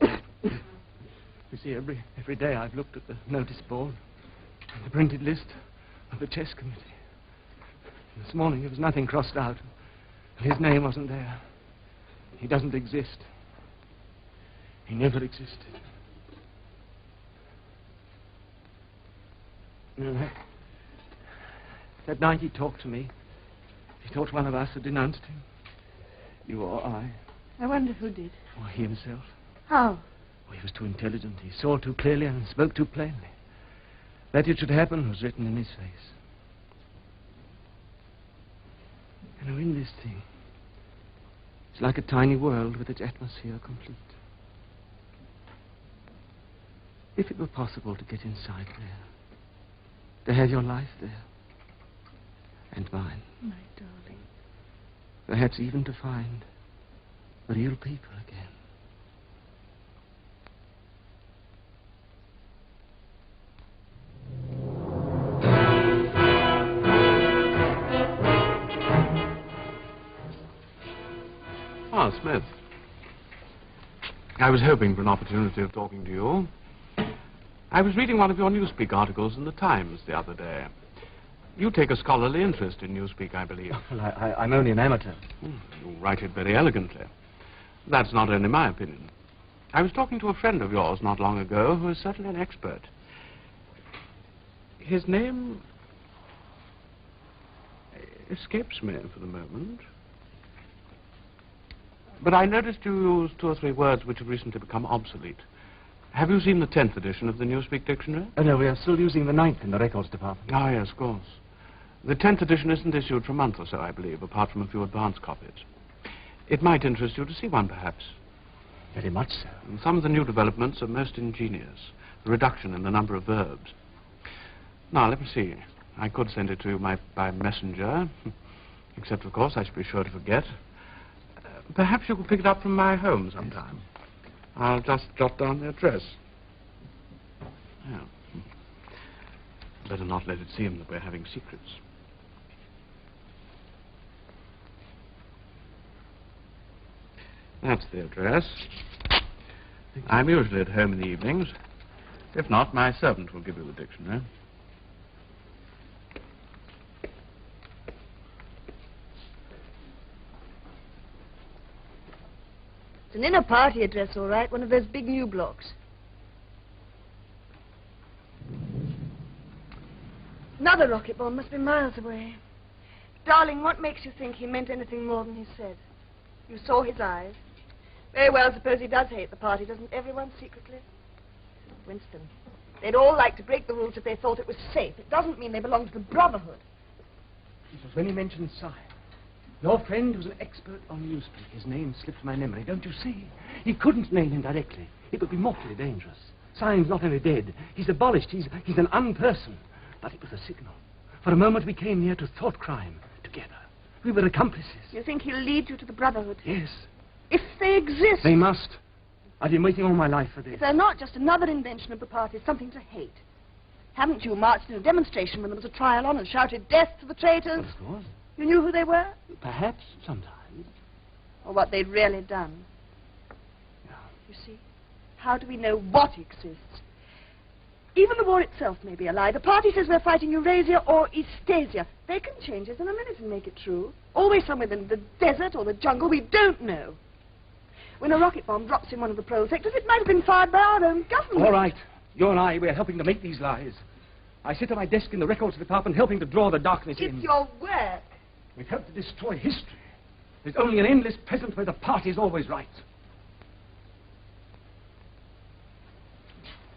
You see, every day I've looked at the notice board and the printed list of the chess committee. And this morning there was nothing crossed out. And his name wasn't there. He doesn't exist. He never existed. You know, that night he talked to me. He thought one of us had denounced him. You or I. I wonder who did. Or he himself. How? Oh, he was too intelligent. He saw too clearly and spoke too plainly. That it should happen was written in his face. You know, in this thing, it's like a tiny world with its atmosphere complete. If it were possible to get inside there, to have your life there, and mine. My darling. Perhaps even to find real people again. Ah, Smith. I was hoping for an opportunity of talking to you. I was reading one of your newspeak articles in the Times the other day. You take a scholarly interest in newspeak, I believe. Well, I'm only an amateur. You write it very elegantly. That's not only my opinion. I was talking to a friend of yours not long ago who is certainly an expert. His name escapes me for the moment. But I noticed you used 2 or 3 words which have recently become obsolete. Have you seen the 10th edition of the Newspeak Dictionary? Oh, no, we are still using the 9th in the records department. Ah, yes, of course. The 10th edition isn't issued for a month or so, I believe, apart from a few advance copies. It might interest you to see one, perhaps. Very much so. And some of the new developments are most ingenious. The reduction in the number of verbs. Now, let me see. I could send it to you by messenger, except, of course, I should be sure to forget. Perhaps you could pick it up from my home sometime. I'll just jot down the address. Yeah. Better not let it seem that we're having secrets. That's the address. I'm usually at home in the evenings. If not, my servant will give you the dictionary. It's an inner party address, all right. One of those big new blocks. Another rocket bomb must be miles away. Darling, what makes you think he meant anything more than he said? You saw his eyes. Very well, suppose he does hate the party. Doesn't everyone secretly? Winston, they'd all like to break the rules if they thought it was safe. It doesn't mean they belong to the Brotherhood. It was when he mentioned Sy. Your friend was an expert on newspeak. His name slipped my memory, don't you see? He couldn't name him directly. It would be mortally dangerous. Syme's not only dead, he's abolished. He's an unperson. But it was a signal. For a moment we came near to thought crime together. We were accomplices. You think he'll lead you to the Brotherhood? Yes. If they exist. They must. I've been waiting all my life for this. If they're not just another invention of the party, something to hate. Haven't you marched in a demonstration when there was a trial on and shouted death to the traitors? Of course. You knew who they were? Perhaps, sometimes. Or what they'd really done. Yeah. You see, how do we know what exists? Even the war itself may be a lie. The party says we're fighting Eurasia or Eastasia. They can change it in a minute and make it true. Always somewhere in the desert or the jungle, we don't know. When a rocket bomb drops in one of the prole sectors, it might have been fired by our own government. All right. You and I, we're helping to make these lies. I sit at my desk in the records department helping to draw the darkness in. It's your work. We've helped to destroy history. There's only an endless present where the party's always right.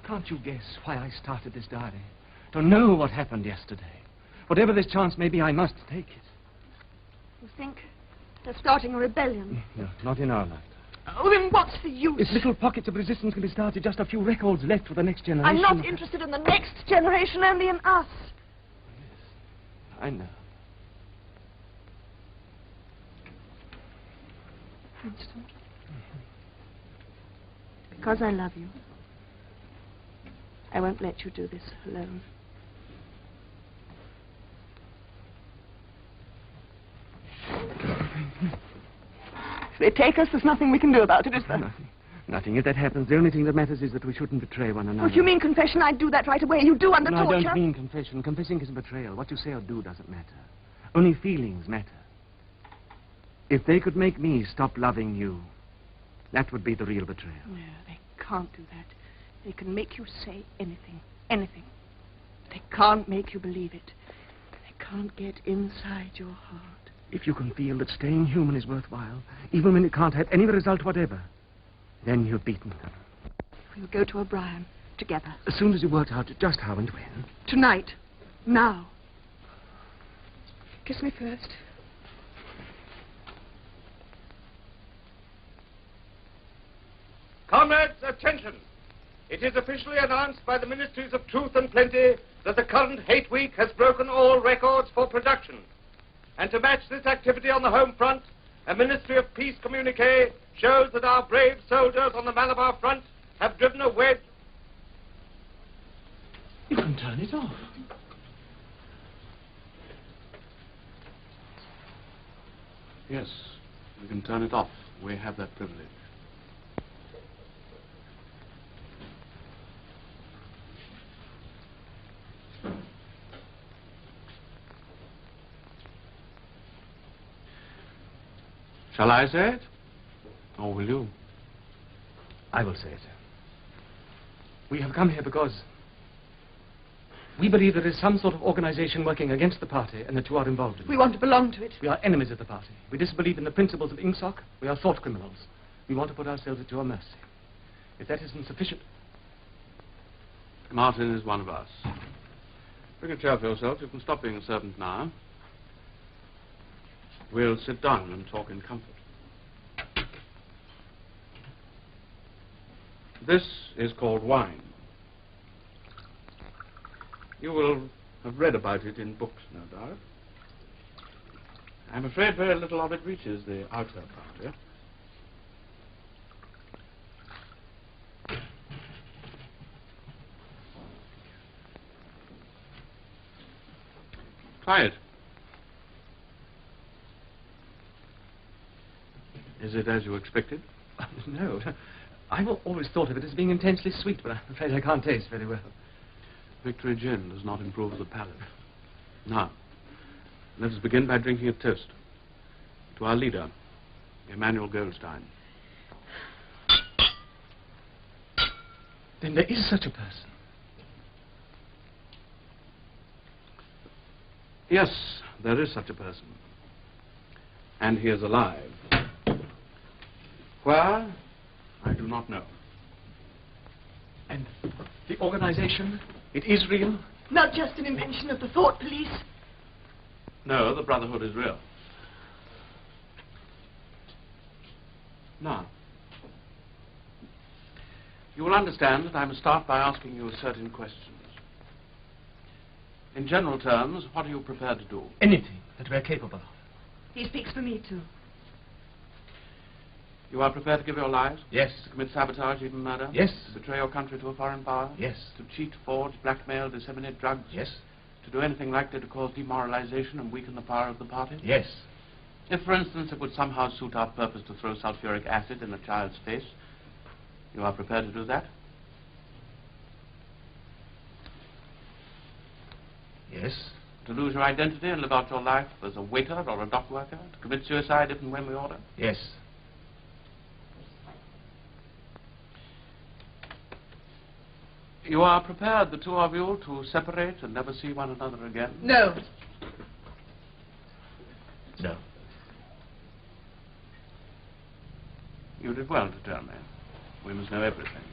Can't you guess why I started this diary? To know what happened yesterday. Whatever this chance may be, I must take it. You think they're starting a rebellion? No, not in our life. Oh, then what's the use? If little pockets of resistance can be started, just a few records left for the next generation. I'm not interested in the next generation, only in us. Yes, I know. Winston, because I love you, I won't let you do this alone. If they take us, there's nothing we can do about it, is there? Nothing. Nothing. If that happens, the only thing that matters is that we shouldn't betray one another. If you mean confession, I'd do that right away. You do under No, torture. I don't mean confession. Confessing isn't betrayal. What you say or do doesn't matter. Only feelings matter. If they could make me stop loving you, that would be the real betrayal. No, they can't do that. They can make you say anything. Anything. They can't make you believe it. They can't get inside your heart. If you can feel that staying human is worthwhile, even when it can't have any result whatever, then you've beaten them. We'll go to O'Brien together. As soon as you work out just how and when. Tonight. Now. Kiss me first. Comrades, attention! It is officially announced by the Ministries of Truth and Plenty that the current hate week has broken all records for production. And to match this activity on the home front, a Ministry of Peace communique shows that our brave soldiers on the Malabar front have driven a wedge. You can turn it off. Yes, we can turn it off. We have that privilege. Shall I say it? Or will you? I will say it. We have come here because we believe there is some sort of organization working against the party and that you are involved in it. We want to belong to it. We are enemies of the party. We disbelieve in the principles of Ingsoc. We are thought criminals. We want to put ourselves at your mercy. If that isn't sufficient... Martin is one of us. Bring a chair for yourself. You can stop being a servant now. We'll sit down and talk in comfort. This is called wine. You will have read about it in books, no doubt. I'm afraid very little of it reaches the outer party. Try it. Is it as you expected? No. I've always thought of it as being intensely sweet, but I'm afraid I can't taste very well. Victory gin does not improve the palate. Now, let us begin by drinking a toast to our leader, Emmanuel Goldstein. Then there is such a person. Yes, there is such a person. And he is alive. Where? I do not know. And the organization? It is real? Not just an invention of the thought police. No, the Brotherhood is real. Now, you will understand that I must start by asking you certain questions. In general terms, what are you prepared to do? Anything that we're capable of. He speaks for me, too. You are prepared to give your lives? Yes. To commit sabotage, even murder? Yes. To betray your country to a foreign power? Yes. To cheat, forge, blackmail, disseminate drugs? Yes. To do anything likely to cause demoralization and weaken the power of the party? Yes. If, for instance, it would somehow suit our purpose to throw sulfuric acid in a child's face, you are prepared to do that? Yes. To lose your identity and live out your life as a waiter or a dock worker? To commit suicide if and when we order? Yes. You are prepared, the two of you, to separate and never see one another again? No. No. You did well to tell me. We must know everything.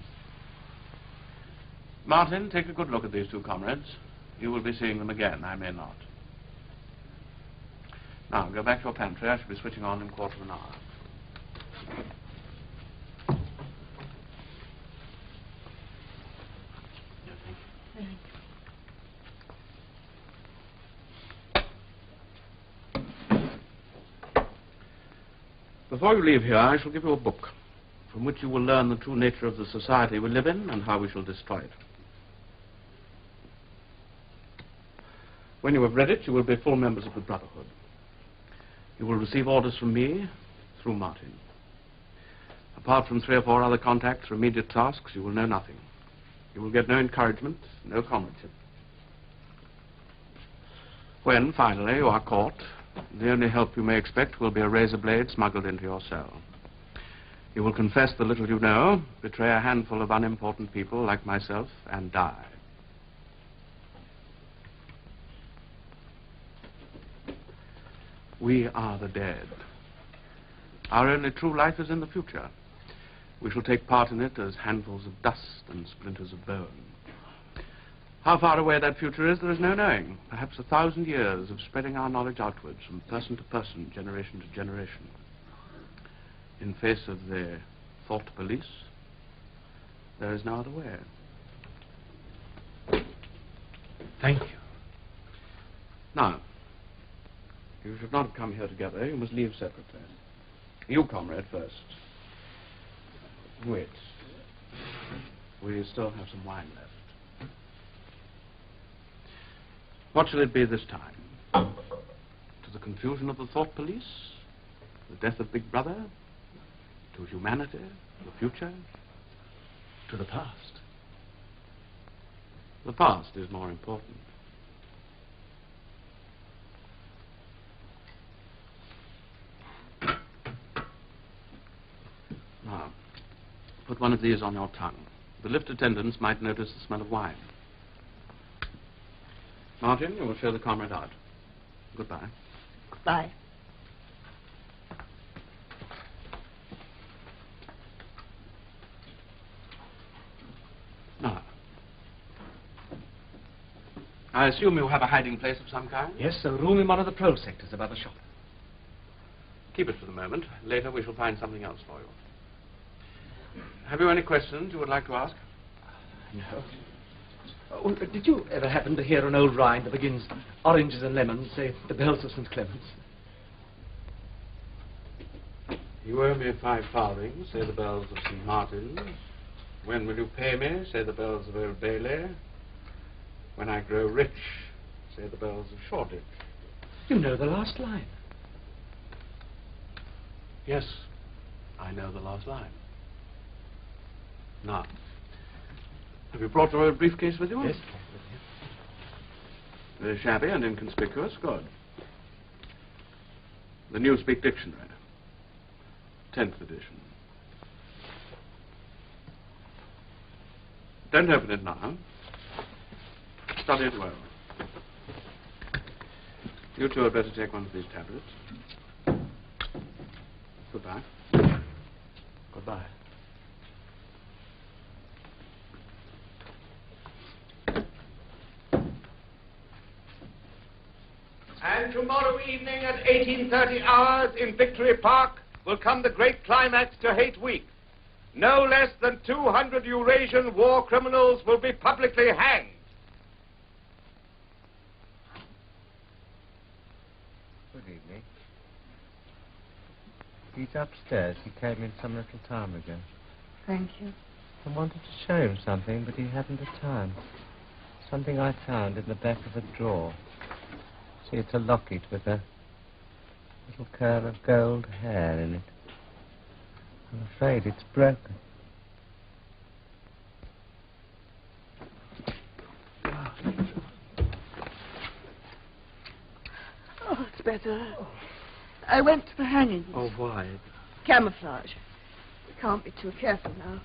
Martin, take a good look at these two comrades. You will be seeing them again. I may not. Now, go back to your pantry. I shall be switching on in a quarter of an hour. Before you leave here, I shall give you a book from which you will learn the true nature of the society we live in and how we shall destroy it. When you have read it, you will be full members of the Brotherhood. You will receive orders from me through Martin. Apart from 3 or 4 other contacts for immediate tasks, you will know nothing. You will get no encouragement, no comradeship. When, finally, you are caught, the only help you may expect will be a razor blade smuggled into your cell. You will confess the little you know, betray a handful of unimportant people like myself, and die. We are the dead. Our only true life is in the future. We shall take part in it as handfuls of dust and splinters of bone. How far away that future is, there is no knowing. Perhaps 1,000 years of spreading our knowledge outwards from person to person, generation to generation. In face of the thought police, there is no other way. Thank you. Now, you should not have come here together. You must leave separately. You, comrade, first. Wait. We still have some wine left. What shall it be this time? To the confusion of the thought police? The death of Big Brother? To humanity? The future? To the past. The past is more important. put one of these on your tongue. The lift attendants might notice the smell of wine. Martin, you will show the comrade out. Goodbye. Goodbye. Now, I assume you have a hiding place of some kind? Yes, a room in one of the patrol sectors above the shop. Keep it for the moment. Later we shall find something else for you. Have you any questions you would like to ask? No. Oh, did you ever happen to hear an old rhyme that begins, oranges and lemons, say, the bells of St. Clement's? You owe me 5 farthings, say the bells of St. Martin's. When will you pay me, say the bells of Old Bailey. When I grow rich, say the bells of Shoreditch. You know the last line. Yes, I know the last line. Now, have you brought your old briefcase with you? Yes. Very shabby and inconspicuous. Good. The Newspeak Dictionary. 10th edition. Don't open it now. Study it well. You two had better take one of these tablets. Goodbye. Goodbye. And tomorrow evening at 18:30 hours in Victory Park will come the great climax to Hate Week. No less than 200 Eurasian war criminals will be publicly hanged. Good evening. He's upstairs. He came in some little time ago. Thank you. I wanted to show him something, but he hadn't the time. Something I found in the back of a drawer. See, it's a locket with a little curl of gold hair in it. I'm afraid it's broken. Oh, it's better. I went to the hangings. Oh, why? Camouflage. Can't be too careful now.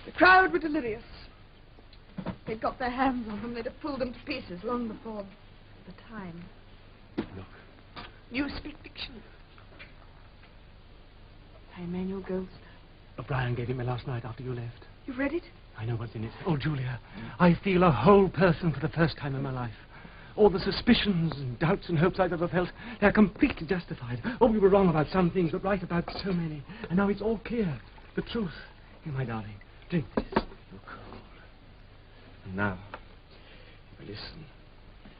The crowd were delirious. They'd got their hands on them. They'd have pulled them to pieces long before the time. Look. Newspeak Dictionary. By Emmanuel Goldstein. O'Brien gave it me last night after you left. You read it? I know what's in it. Oh, Julia, I feel a whole person for the first time in my life. All the suspicions and doubts and hopes I've ever felt, they're completely justified. Oh, we were wrong about some things, but right about so many. And now it's all clear. The truth. Here, my darling, drink this. You're cold. And now, listen.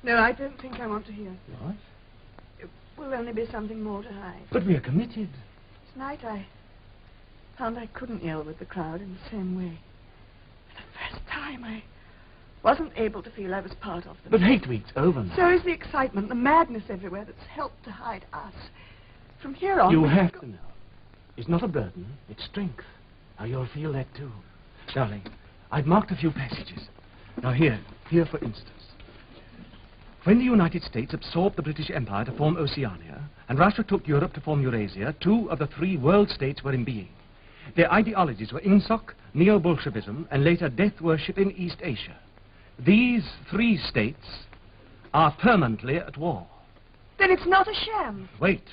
No, I don't think I want to hear. What? It will only be something more to hide. But we are committed. Tonight I found I couldn't yell with the crowd in the same way. For the first time, I wasn't able to feel I was part of them. But Hate Week's over now. So is the excitement, the madness everywhere that's helped to hide us. From here on... You have to know. It's not a burden, it's strength. Now you'll feel that too. Darling, I've marked a few passages. Now here for instance. When the United States absorbed the British Empire to form Oceania, and Russia took Europe to form Eurasia, 2 of the 3 world states were in being. Their ideologies were Ingsoc, Neo-Bolshevism, and later death worship in East Asia. These 3 states are permanently at war. Then it's not a sham. Wait.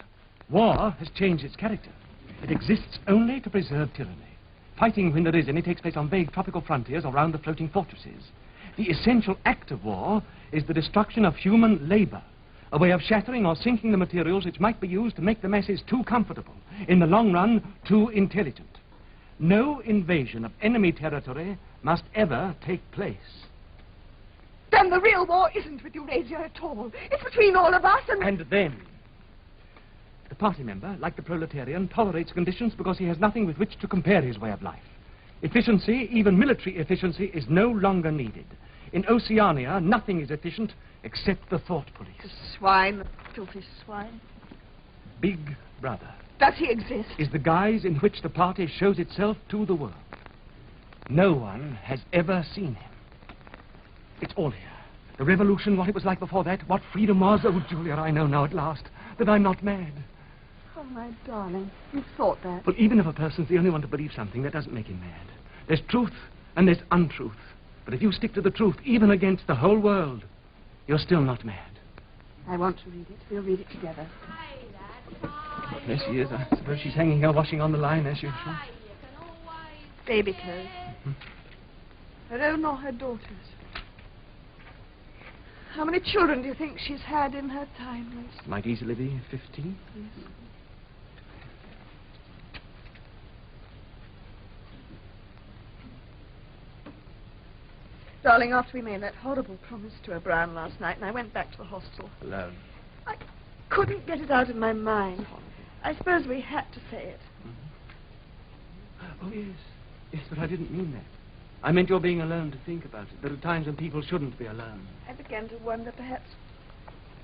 War has changed its character. It exists only to preserve tyranny. Fighting, when there is any, takes place on vague tropical frontiers or round the floating fortresses. The essential act of war is the destruction of human labor, a way of shattering or sinking the materials which might be used to make the masses too comfortable, in the long run, too intelligent. No invasion of enemy territory must ever take place. Then the real war isn't with Eurasia at all. It's between all of us and... And then, the party member, like the proletarian, tolerates conditions because he has nothing with which to compare his way of life. Efficiency, even military efficiency, is no longer needed. In Oceania, nothing is efficient except the thought police. The swine, the filthy swine. Big Brother. Does he exist? Is the guise in which the party shows itself to the world. No one has ever seen him. It's all here. The revolution, what it was like before that, what freedom was. Oh, Julia, I know now at last that I'm not mad. Oh, my darling, you've thought that. Well, even if a person's the only one to believe something, that doesn't make him mad. There's truth and there's untruth. But if you stick to the truth, even against the whole world, you're still not mad. I want to read it. We'll read it together. There she is. I suppose she's hanging her washing on the line as usual. Baby clothes. Her own or her daughter's? How many children do you think she's had in her time, Liz? Might easily be 15. Yes. Darling, after we made that horrible promise to O'Brien last night, and I went back to the hostel. Alone. I couldn't get it out of my mind. I suppose we had to say it. Oh, yes. Yes, but I didn't mean that. I meant your being alone to think about it. There are times when people shouldn't be alone. I began to wonder perhaps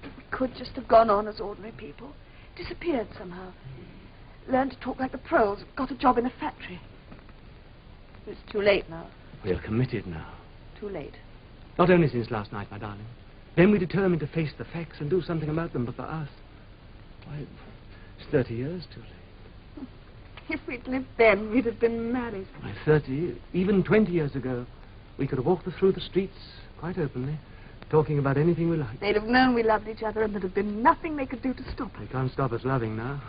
we could just have gone on as ordinary people. Disappeared somehow. Learned to talk like the pros. Got a job in a factory. But it's too late now. We're committed now. Too late. Not only since last night, my darling. Then we determined to face the facts and do something about them, but for us, why, it's 30 years too late. If we'd lived then, we'd have been married. Why, 30, even 20 years ago, we could have walked through the streets quite openly, talking about anything we liked. They'd have known we loved each other, and there'd have been nothing they could do to stop it. They can't stop us loving now.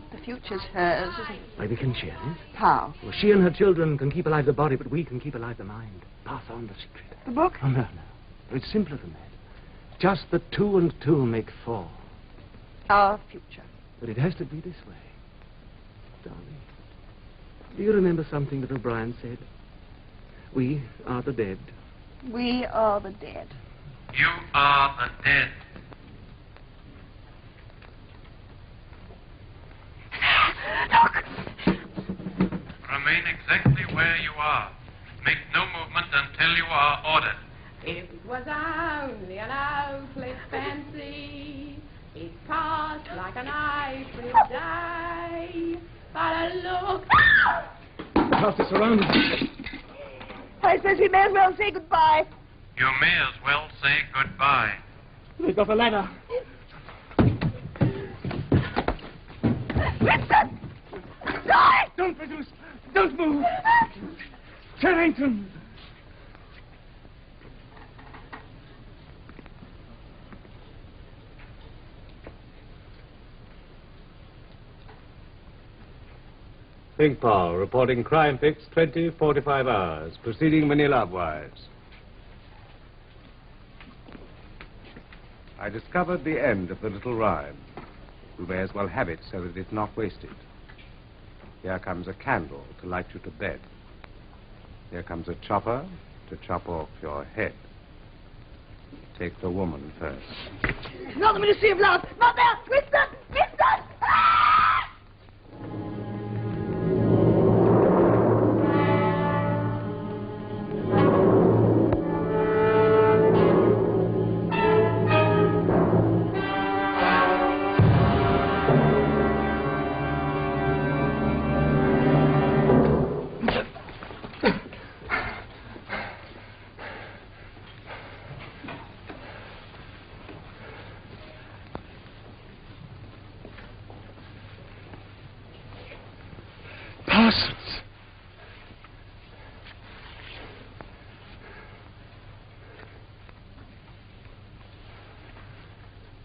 The future's hers, isn't it? Why, we can share it. How? Well, she and her children can keep alive the body, but we can keep alive the mind. Pass on the secret. The book? Oh, no. It's simpler than that. Just that 2 and 2 make 4. Our future. But it has to be this way. Darling, do you remember something that O'Brien said? We are the dead. We are the dead. You are the dead. Look! Remain exactly where you are. Make no movement until you are ordered. If it was only an hopeless fancy, it passed like a night with day. But a look... The house is surrounded. I suppose we may as well say goodbye. You may as well say goodbye. They've got a ladder. Winston! Die! Don't produce! Don't move! Charrington! Think Paul, reporting crime fix 20:45 hours. Proceeding Manila wives. I discovered the end of the little rhyme. We may as well have it so that it's not wasted. Here comes a candle to light you to bed. Here comes a chopper to chop off your head. Take the woman first. Not the Ministry of Love! Not there! Winston! Winston! Ah!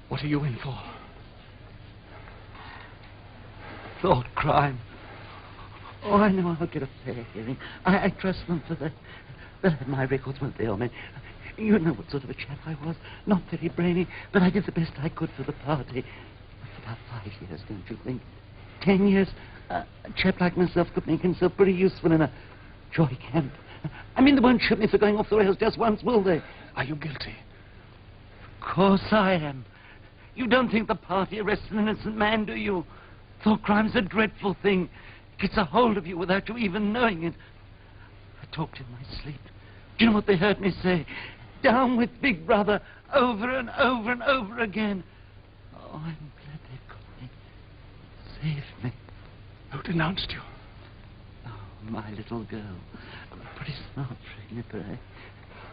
What are you in for? Thought crime. Oh, I know I'll get a fair hearing. I trust them for that. My records won't fail me. You know what sort of a chap I was. Not very brainy, but I did the best I could for the party. For about 5 years, don't you think? 10 years. A chap like myself could make himself pretty useful in a joy camp. I mean, they won't shoot me for going off the rails just once, will they? Are you guilty? Of course I am. You don't think the party arrests an innocent man, do you? Thought crime's a dreadful thing. It gets a hold of you without you even knowing it. I talked in my sleep. Do you know what they heard me say? Down with Big Brother, over and over and over again. Oh, I'm glad they got me. Saved me. Who denounced you? Oh, my little girl. Pretty smart, Juniper, eh?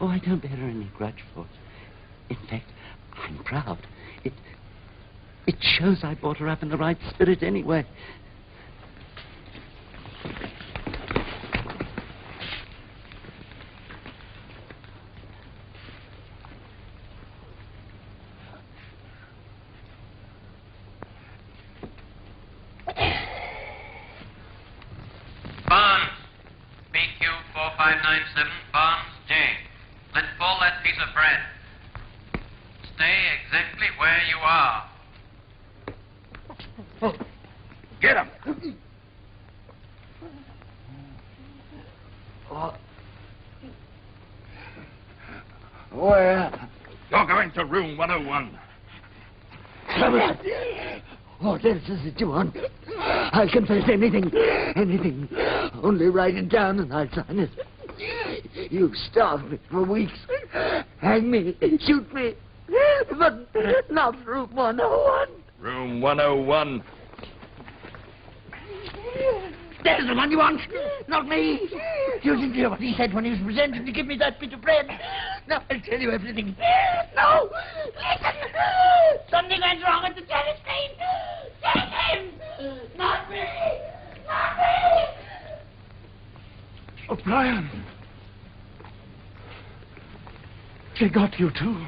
Oh, I don't bear her any grudge for it. In fact, I'm proud. It shows I brought her up in the right spirit anyway. Barnes, BQ 4597, Barnes J. Let fall that piece of bread. Stay exactly where you are. Get him! Where? You're going to room 101. Comrade! What else is it you want? I'll confess anything. Anything. Only write it down and I'll sign it. You've starved me for weeks. Hang me. Shoot me. But not room 101. Room 101. There's the one you want. Not me. You didn't hear what he said when he was presenting to give me that bit of bread. Now I'll tell you everything. No! Listen! Something went wrong at the tennis screen. Take him! Not me! Not me! Oh, Brian. They got you, too.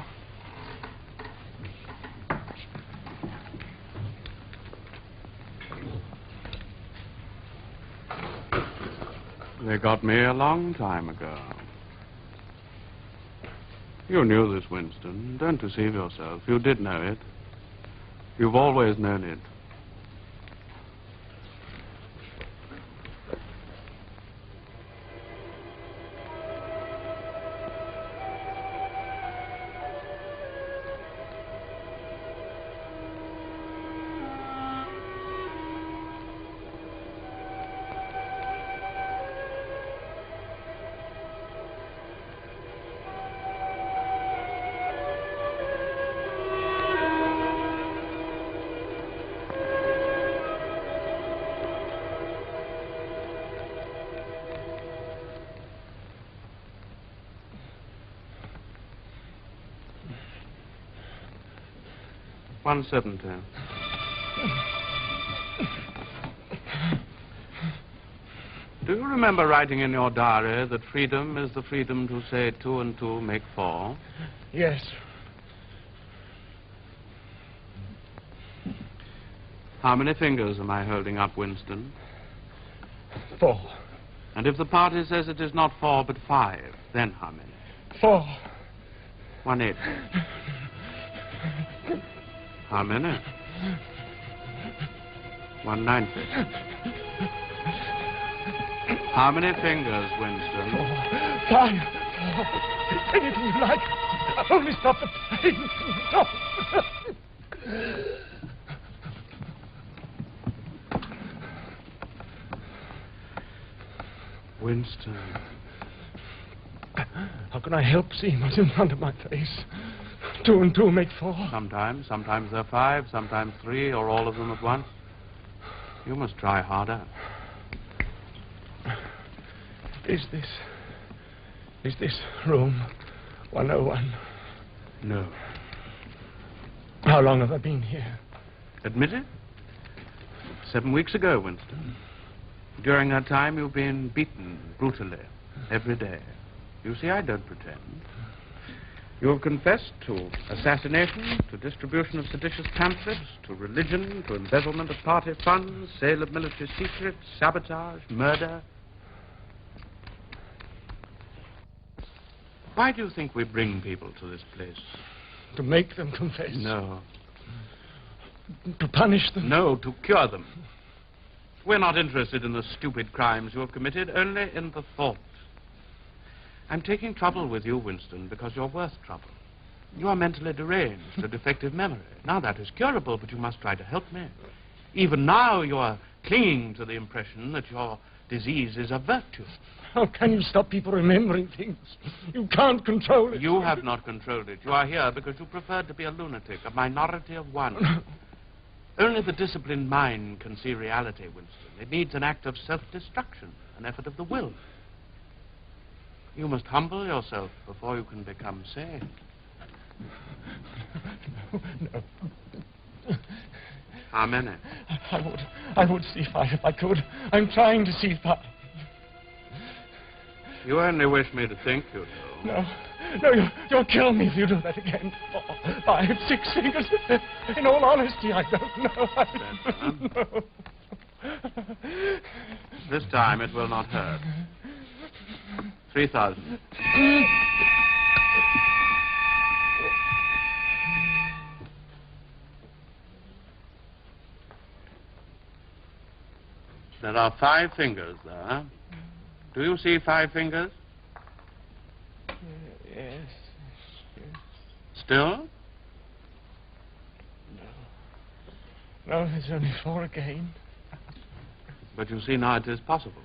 They got me a long time ago. You knew this, Winston. Don't deceive yourself. You did know it. You've always known it. $1.70. Do you remember writing in your diary that freedom is the freedom to say 2 and 2 make 4? Yes. How many fingers am I holding up, Winston? 4. And if the party says it is not 4 but 5, then how many? 4. 1/8. How many? 1/9. How many fingers, Winston? 5. 4. Anything you like. Only stop the pain. Stop. Winston. How can I help seeing what's in front of my face? 2 and 2 make 4. Sometimes they're 5, sometimes 3, or all of them at once. You must try harder. Is this room 101? No. How long have I been here? Admit it? 7 weeks ago, Winston. During that time, you've been beaten brutally every day. You see, I don't pretend. You have confessed to assassination, to distribution of seditious pamphlets, to religion, to embezzlement of party funds, sale of military secrets, sabotage, murder. Why do you think we bring people to this place? To make them confess? No. To punish them? No, to cure them. We're not interested in the stupid crimes you have committed, only in the thoughts. I'm taking trouble with you, Winston, because you're worth trouble. You are mentally deranged, a defective memory. Now, that is curable, but you must try to help me. Even now, you are clinging to the impression that your disease is a virtue. How can you stop people remembering things? You can't control it. You have not controlled it. You are here because you preferred to be a lunatic, a minority of one. Only the disciplined mind can see reality, Winston. It needs an act of self-destruction, an effort of the will. You must humble yourself before you can become sane. No. How many? I would see 5 if I could. I'm trying to see 5. You only wish me to think you do. No, you'll kill me if you do that again. 5, 6 fingers. In all honesty, I don't know. I don't know. This time it will not hurt. 3,000. There are 5 fingers there. Do you see 5 fingers? Yes. Still? No, there's only 4 again. But you see now it is possible.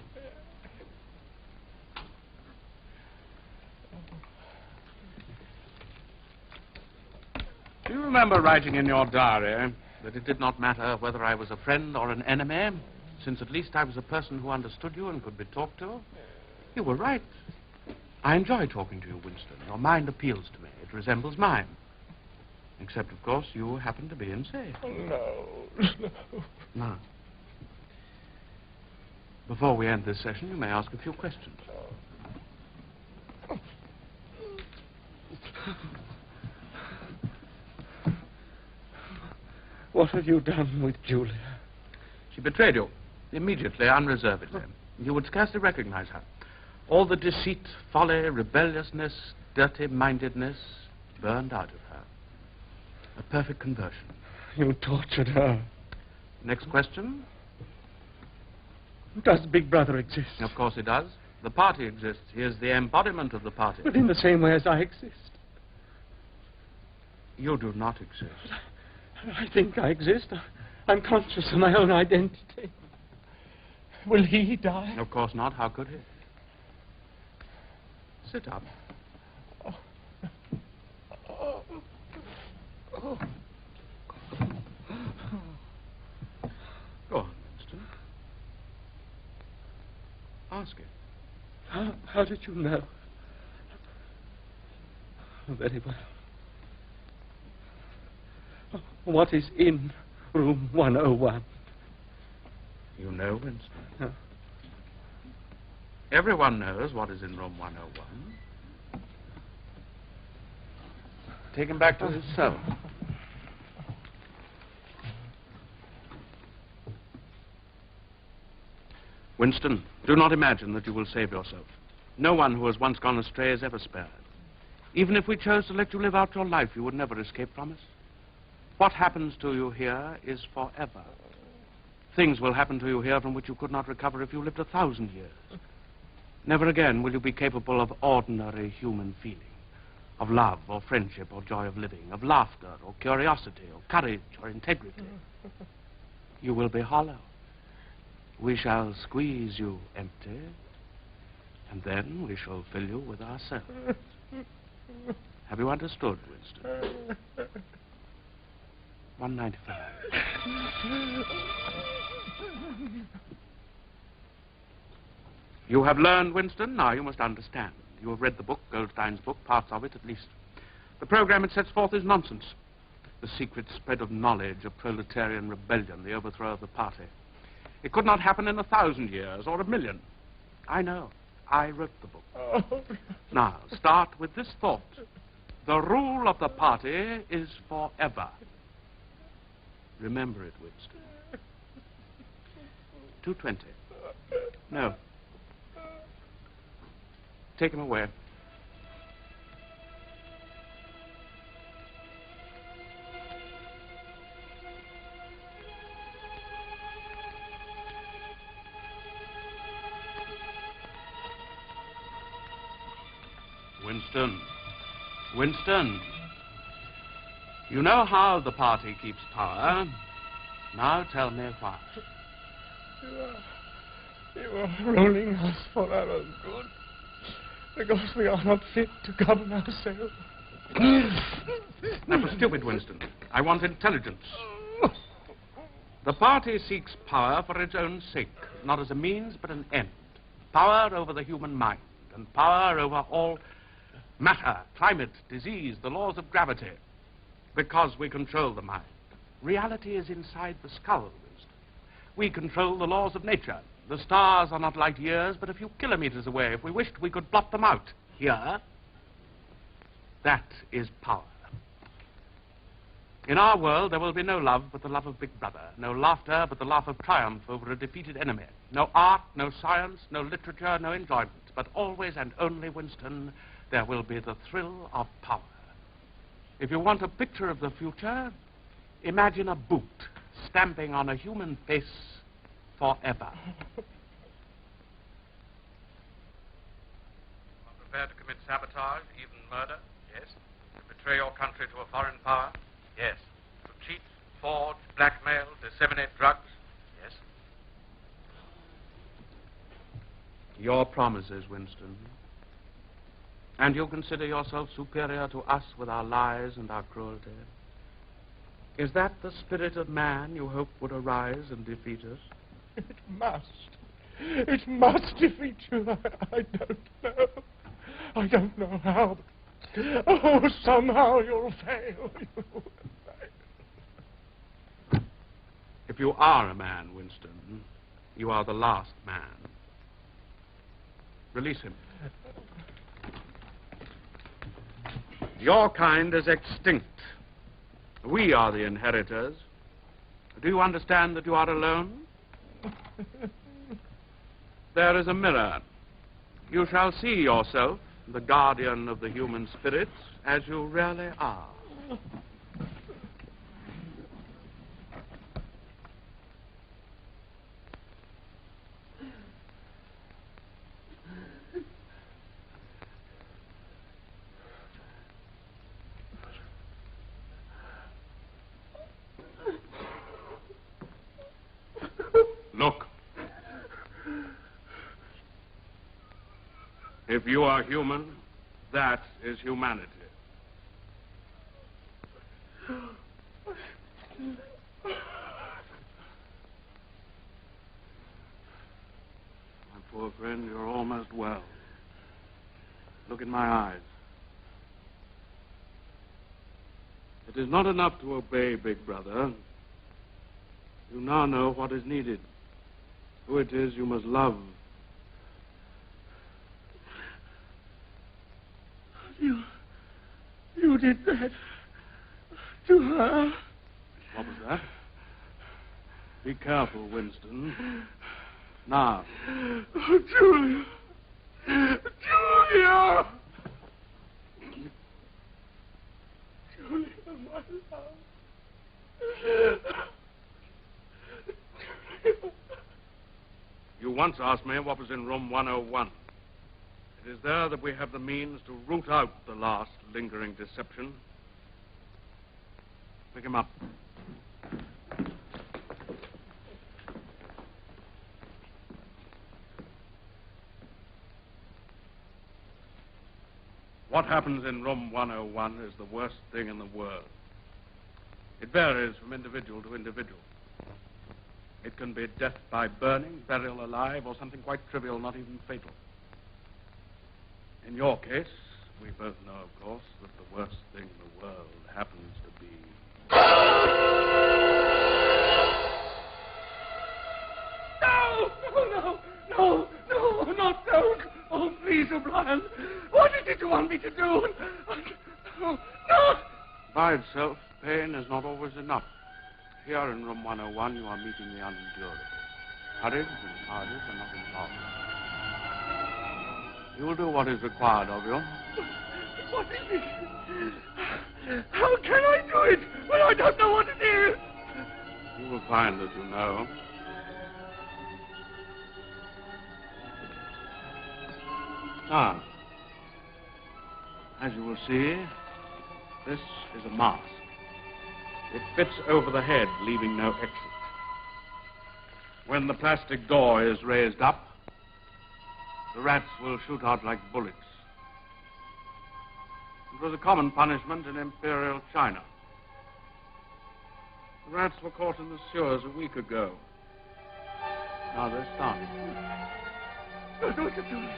Do you remember writing in your diary that it did not matter whether I was a friend or an enemy, since at least I was a person who understood you and could be talked to? You were right. I enjoy talking to you, Winston. Your mind appeals to me. It resembles mine. Except, of course, you happen to be insane. No. Now, before we end this session, you may ask a few questions. What have you done with Julia? She betrayed you, immediately, unreservedly. You would scarcely recognize her. All the deceit, folly, rebelliousness, dirty-mindedness burned out of her. A perfect conversion. You tortured her. Next question? Does Big Brother exist? Of course he does. The party exists. He is the embodiment of the party. But in the same way as I exist. You do not exist. I think I exist. I'm conscious of my own identity. Will he die? Of course not. How could he? Sit up. Go on, Winston. Ask it. How did you know? Very well. What is in room 101? You know, Winston. Huh? Everyone knows what is in room 101. Take him back to his cell. Winston, do not imagine that you will save yourself. No one who has once gone astray is ever spared. Even if we chose to let you live out your life, you would never escape from us. What happens to you here is forever. Things will happen to you here from which you could not recover if you lived 1,000 years. Never again will you be capable of ordinary human feeling, of love or friendship or joy of living, of laughter or curiosity or courage or integrity. You will be hollow. We shall squeeze you empty, and then we shall fill you with ourselves. Have you understood, Winston? 195. You have learned, Winston. Now you must understand. You have read the book, Goldstein's book, parts of it at least. The program it sets forth is nonsense. The secret spread of knowledge, of proletarian rebellion, the overthrow of the party. It could not happen in 1,000 years or 1,000,000. I know. I wrote the book. Oh. Now, start with this thought. The rule of the party is forever. Remember it, Winston. 220. No. Take him away. Winston. Winston. You know how the party keeps power. Now tell me why. You are ruling us for our own good, because we are not fit to govern ourselves. That was stupid, Winston. I want intelligence. The party seeks power for its own sake, not as a means, but an end. Power over the human mind, and power over all Matter, climate, disease, the laws of gravity. Because we control the mind. Reality is inside the skull. We control the laws of nature. The stars are not light years, but a few kilometers away. If we wished, we could blot them out. Here, that is power. In our world, there will be no love but the love of Big Brother, no laughter but the laugh of triumph over a defeated enemy, no art, no science, no literature, no enjoyment, but always and only, Winston, there will be the thrill of power. If you want a picture of the future, imagine a boot stamping on a human face forever. Prepared to commit sabotage, even murder? Yes. To betray your country to a foreign power? Yes. To cheat, forge, blackmail, disseminate drugs? Yes. Your promises, Winston. And you consider yourself superior to us with our lies and our cruelty? Is that the spirit of man you hoped would arise and defeat us? It must. It must defeat you. I don't know. I don't know how. Oh, somehow you'll fail. If you are a man, Winston, you are the last man. Release him. Your kind is extinct. We are the inheritors. Do you understand that you are alone? There is a mirror. You shall see yourself, the guardian of the human spirits, as you really are. Look. If you are human, that is humanity. My poor friend, you're almost well. Look in my eyes. It is not enough to obey Big Brother. You now know what is needed. Who it is you must love. You did that to her. What was that? Be careful, Winston. Now. Oh, Julia. Julia! Julia, my love. You once asked me what was in room 101. It is there that we have the means to root out the last lingering deception. Pick him up. What happens in room 101 is the worst thing in the world. It varies from individual to individual. It can be death by burning, burial alive, or something quite trivial, not even fatal. In your case, we both know, of course, that the worst thing in the world happens to be... No, not don't. Oh, please, O'Brien. What is it you want me to do? No. By itself, pain is not always enough. Here in room 101, you are meeting the unendurable. Courage and cowardice are not impossible. You will do what is required of you. What is it? How can I do it when I don't know what it is? You will find that you know. Now, as you will see, this is a mask. It fits over the head, leaving no exit. When the plastic door is raised up, the rats will shoot out like bullets. It was a common punishment in Imperial China. The rats were caught in the sewers a week ago. Now they're starving. Do it to Julia.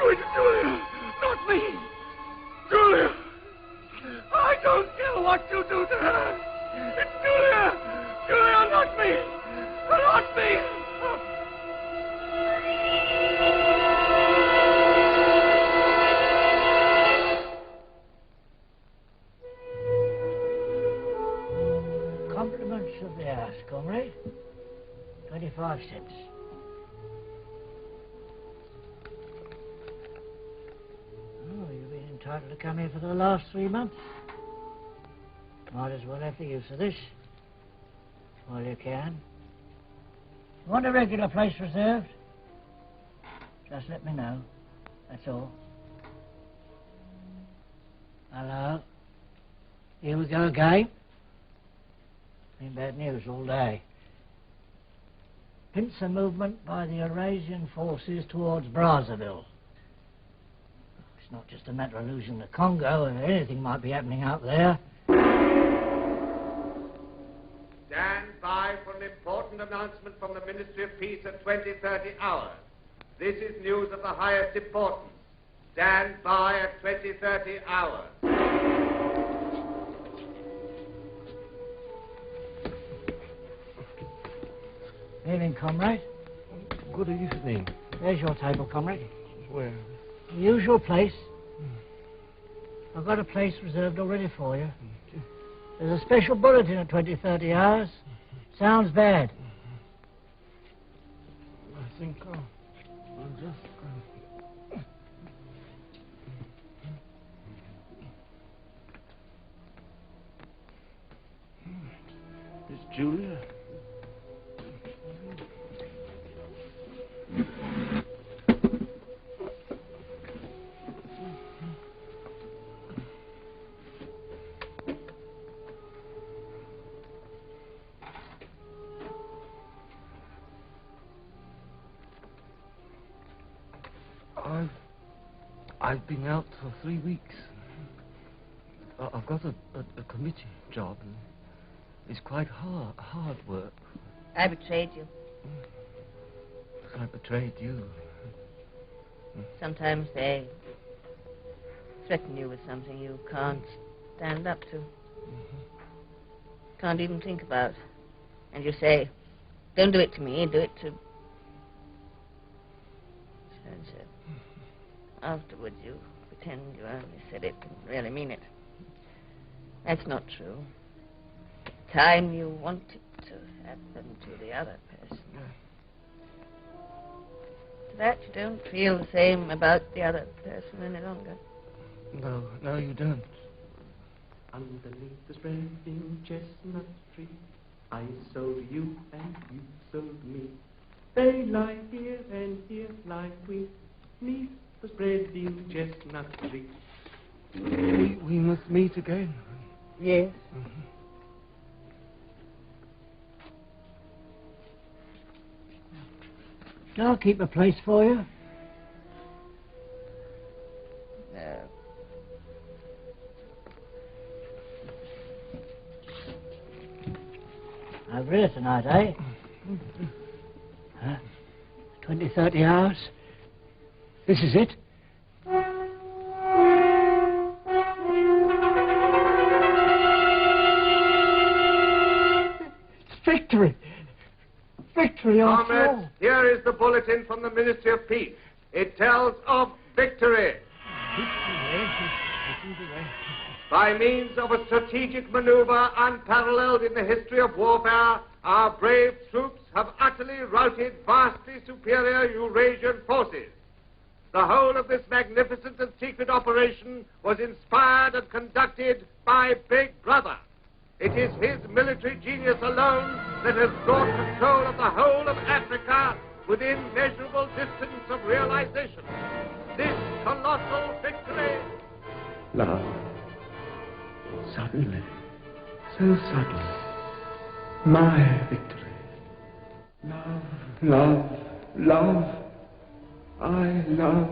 Do it to Julia. Not me. Julia! I don't care what you do to her! It's Julia! Julia, not me! Not me! Compliments of the house, comrade. 25 cents. Oh, you've been entitled to come here for the last 3 months. Might as well have the use of this while you can. Want a regular place reserved? Just let me know. That's all. Hello. Here we go again. Been bad news all day. Pincer movement by the Eurasian forces towards Brazzaville. It's not just a matter of losing the Congo, and anything might be happening out there. Stand by for an important announcement from the Ministry of Peace at 20:30 hours. This is news of the highest importance. Stand by at 20:30 hours. Evening, comrade. Good evening. There's your table, comrade. Where? The usual place. I've got a place reserved already for you. There's a special bulletin at 20:30 hours. Sounds bad. I think I'll just go. It's Julia. I've been out for 3 weeks. I've got a committee job, and it's quite hard work. I betrayed you. I betrayed you. Sometimes they threaten you with something you can't stand up to. Can't even think about. And you say, don't do it to me, do it to so-and-so. Afterwards you pretend you only said it and really mean it. That's not true. The time you want it to happen to the other person. To that you don't feel the same about the other person any longer. No, you don't. Underneath the spreading chestnut tree, I sowed you and you sowed me. They lie here and here lie we, 'neath the spreading chestnut tree. We must meet again. Yes. I'll keep a place for you. No. Over here tonight, eh? 20-30 hours. This is it. Victory! Victory after all. Comrades, here is the bulletin from the Ministry of Peace. It tells of victory. By means of a strategic maneuver unparalleled in the history of warfare, our brave troops have utterly routed vastly superior Eurasian forces. The whole of this magnificent and secret operation was inspired and conducted by Big Brother. It is his military genius alone that has brought control of the whole of Africa within measurable distance of realization. This colossal victory... Love. Suddenly. So suddenly. My victory. Love, love, love. I love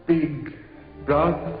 Big Brother.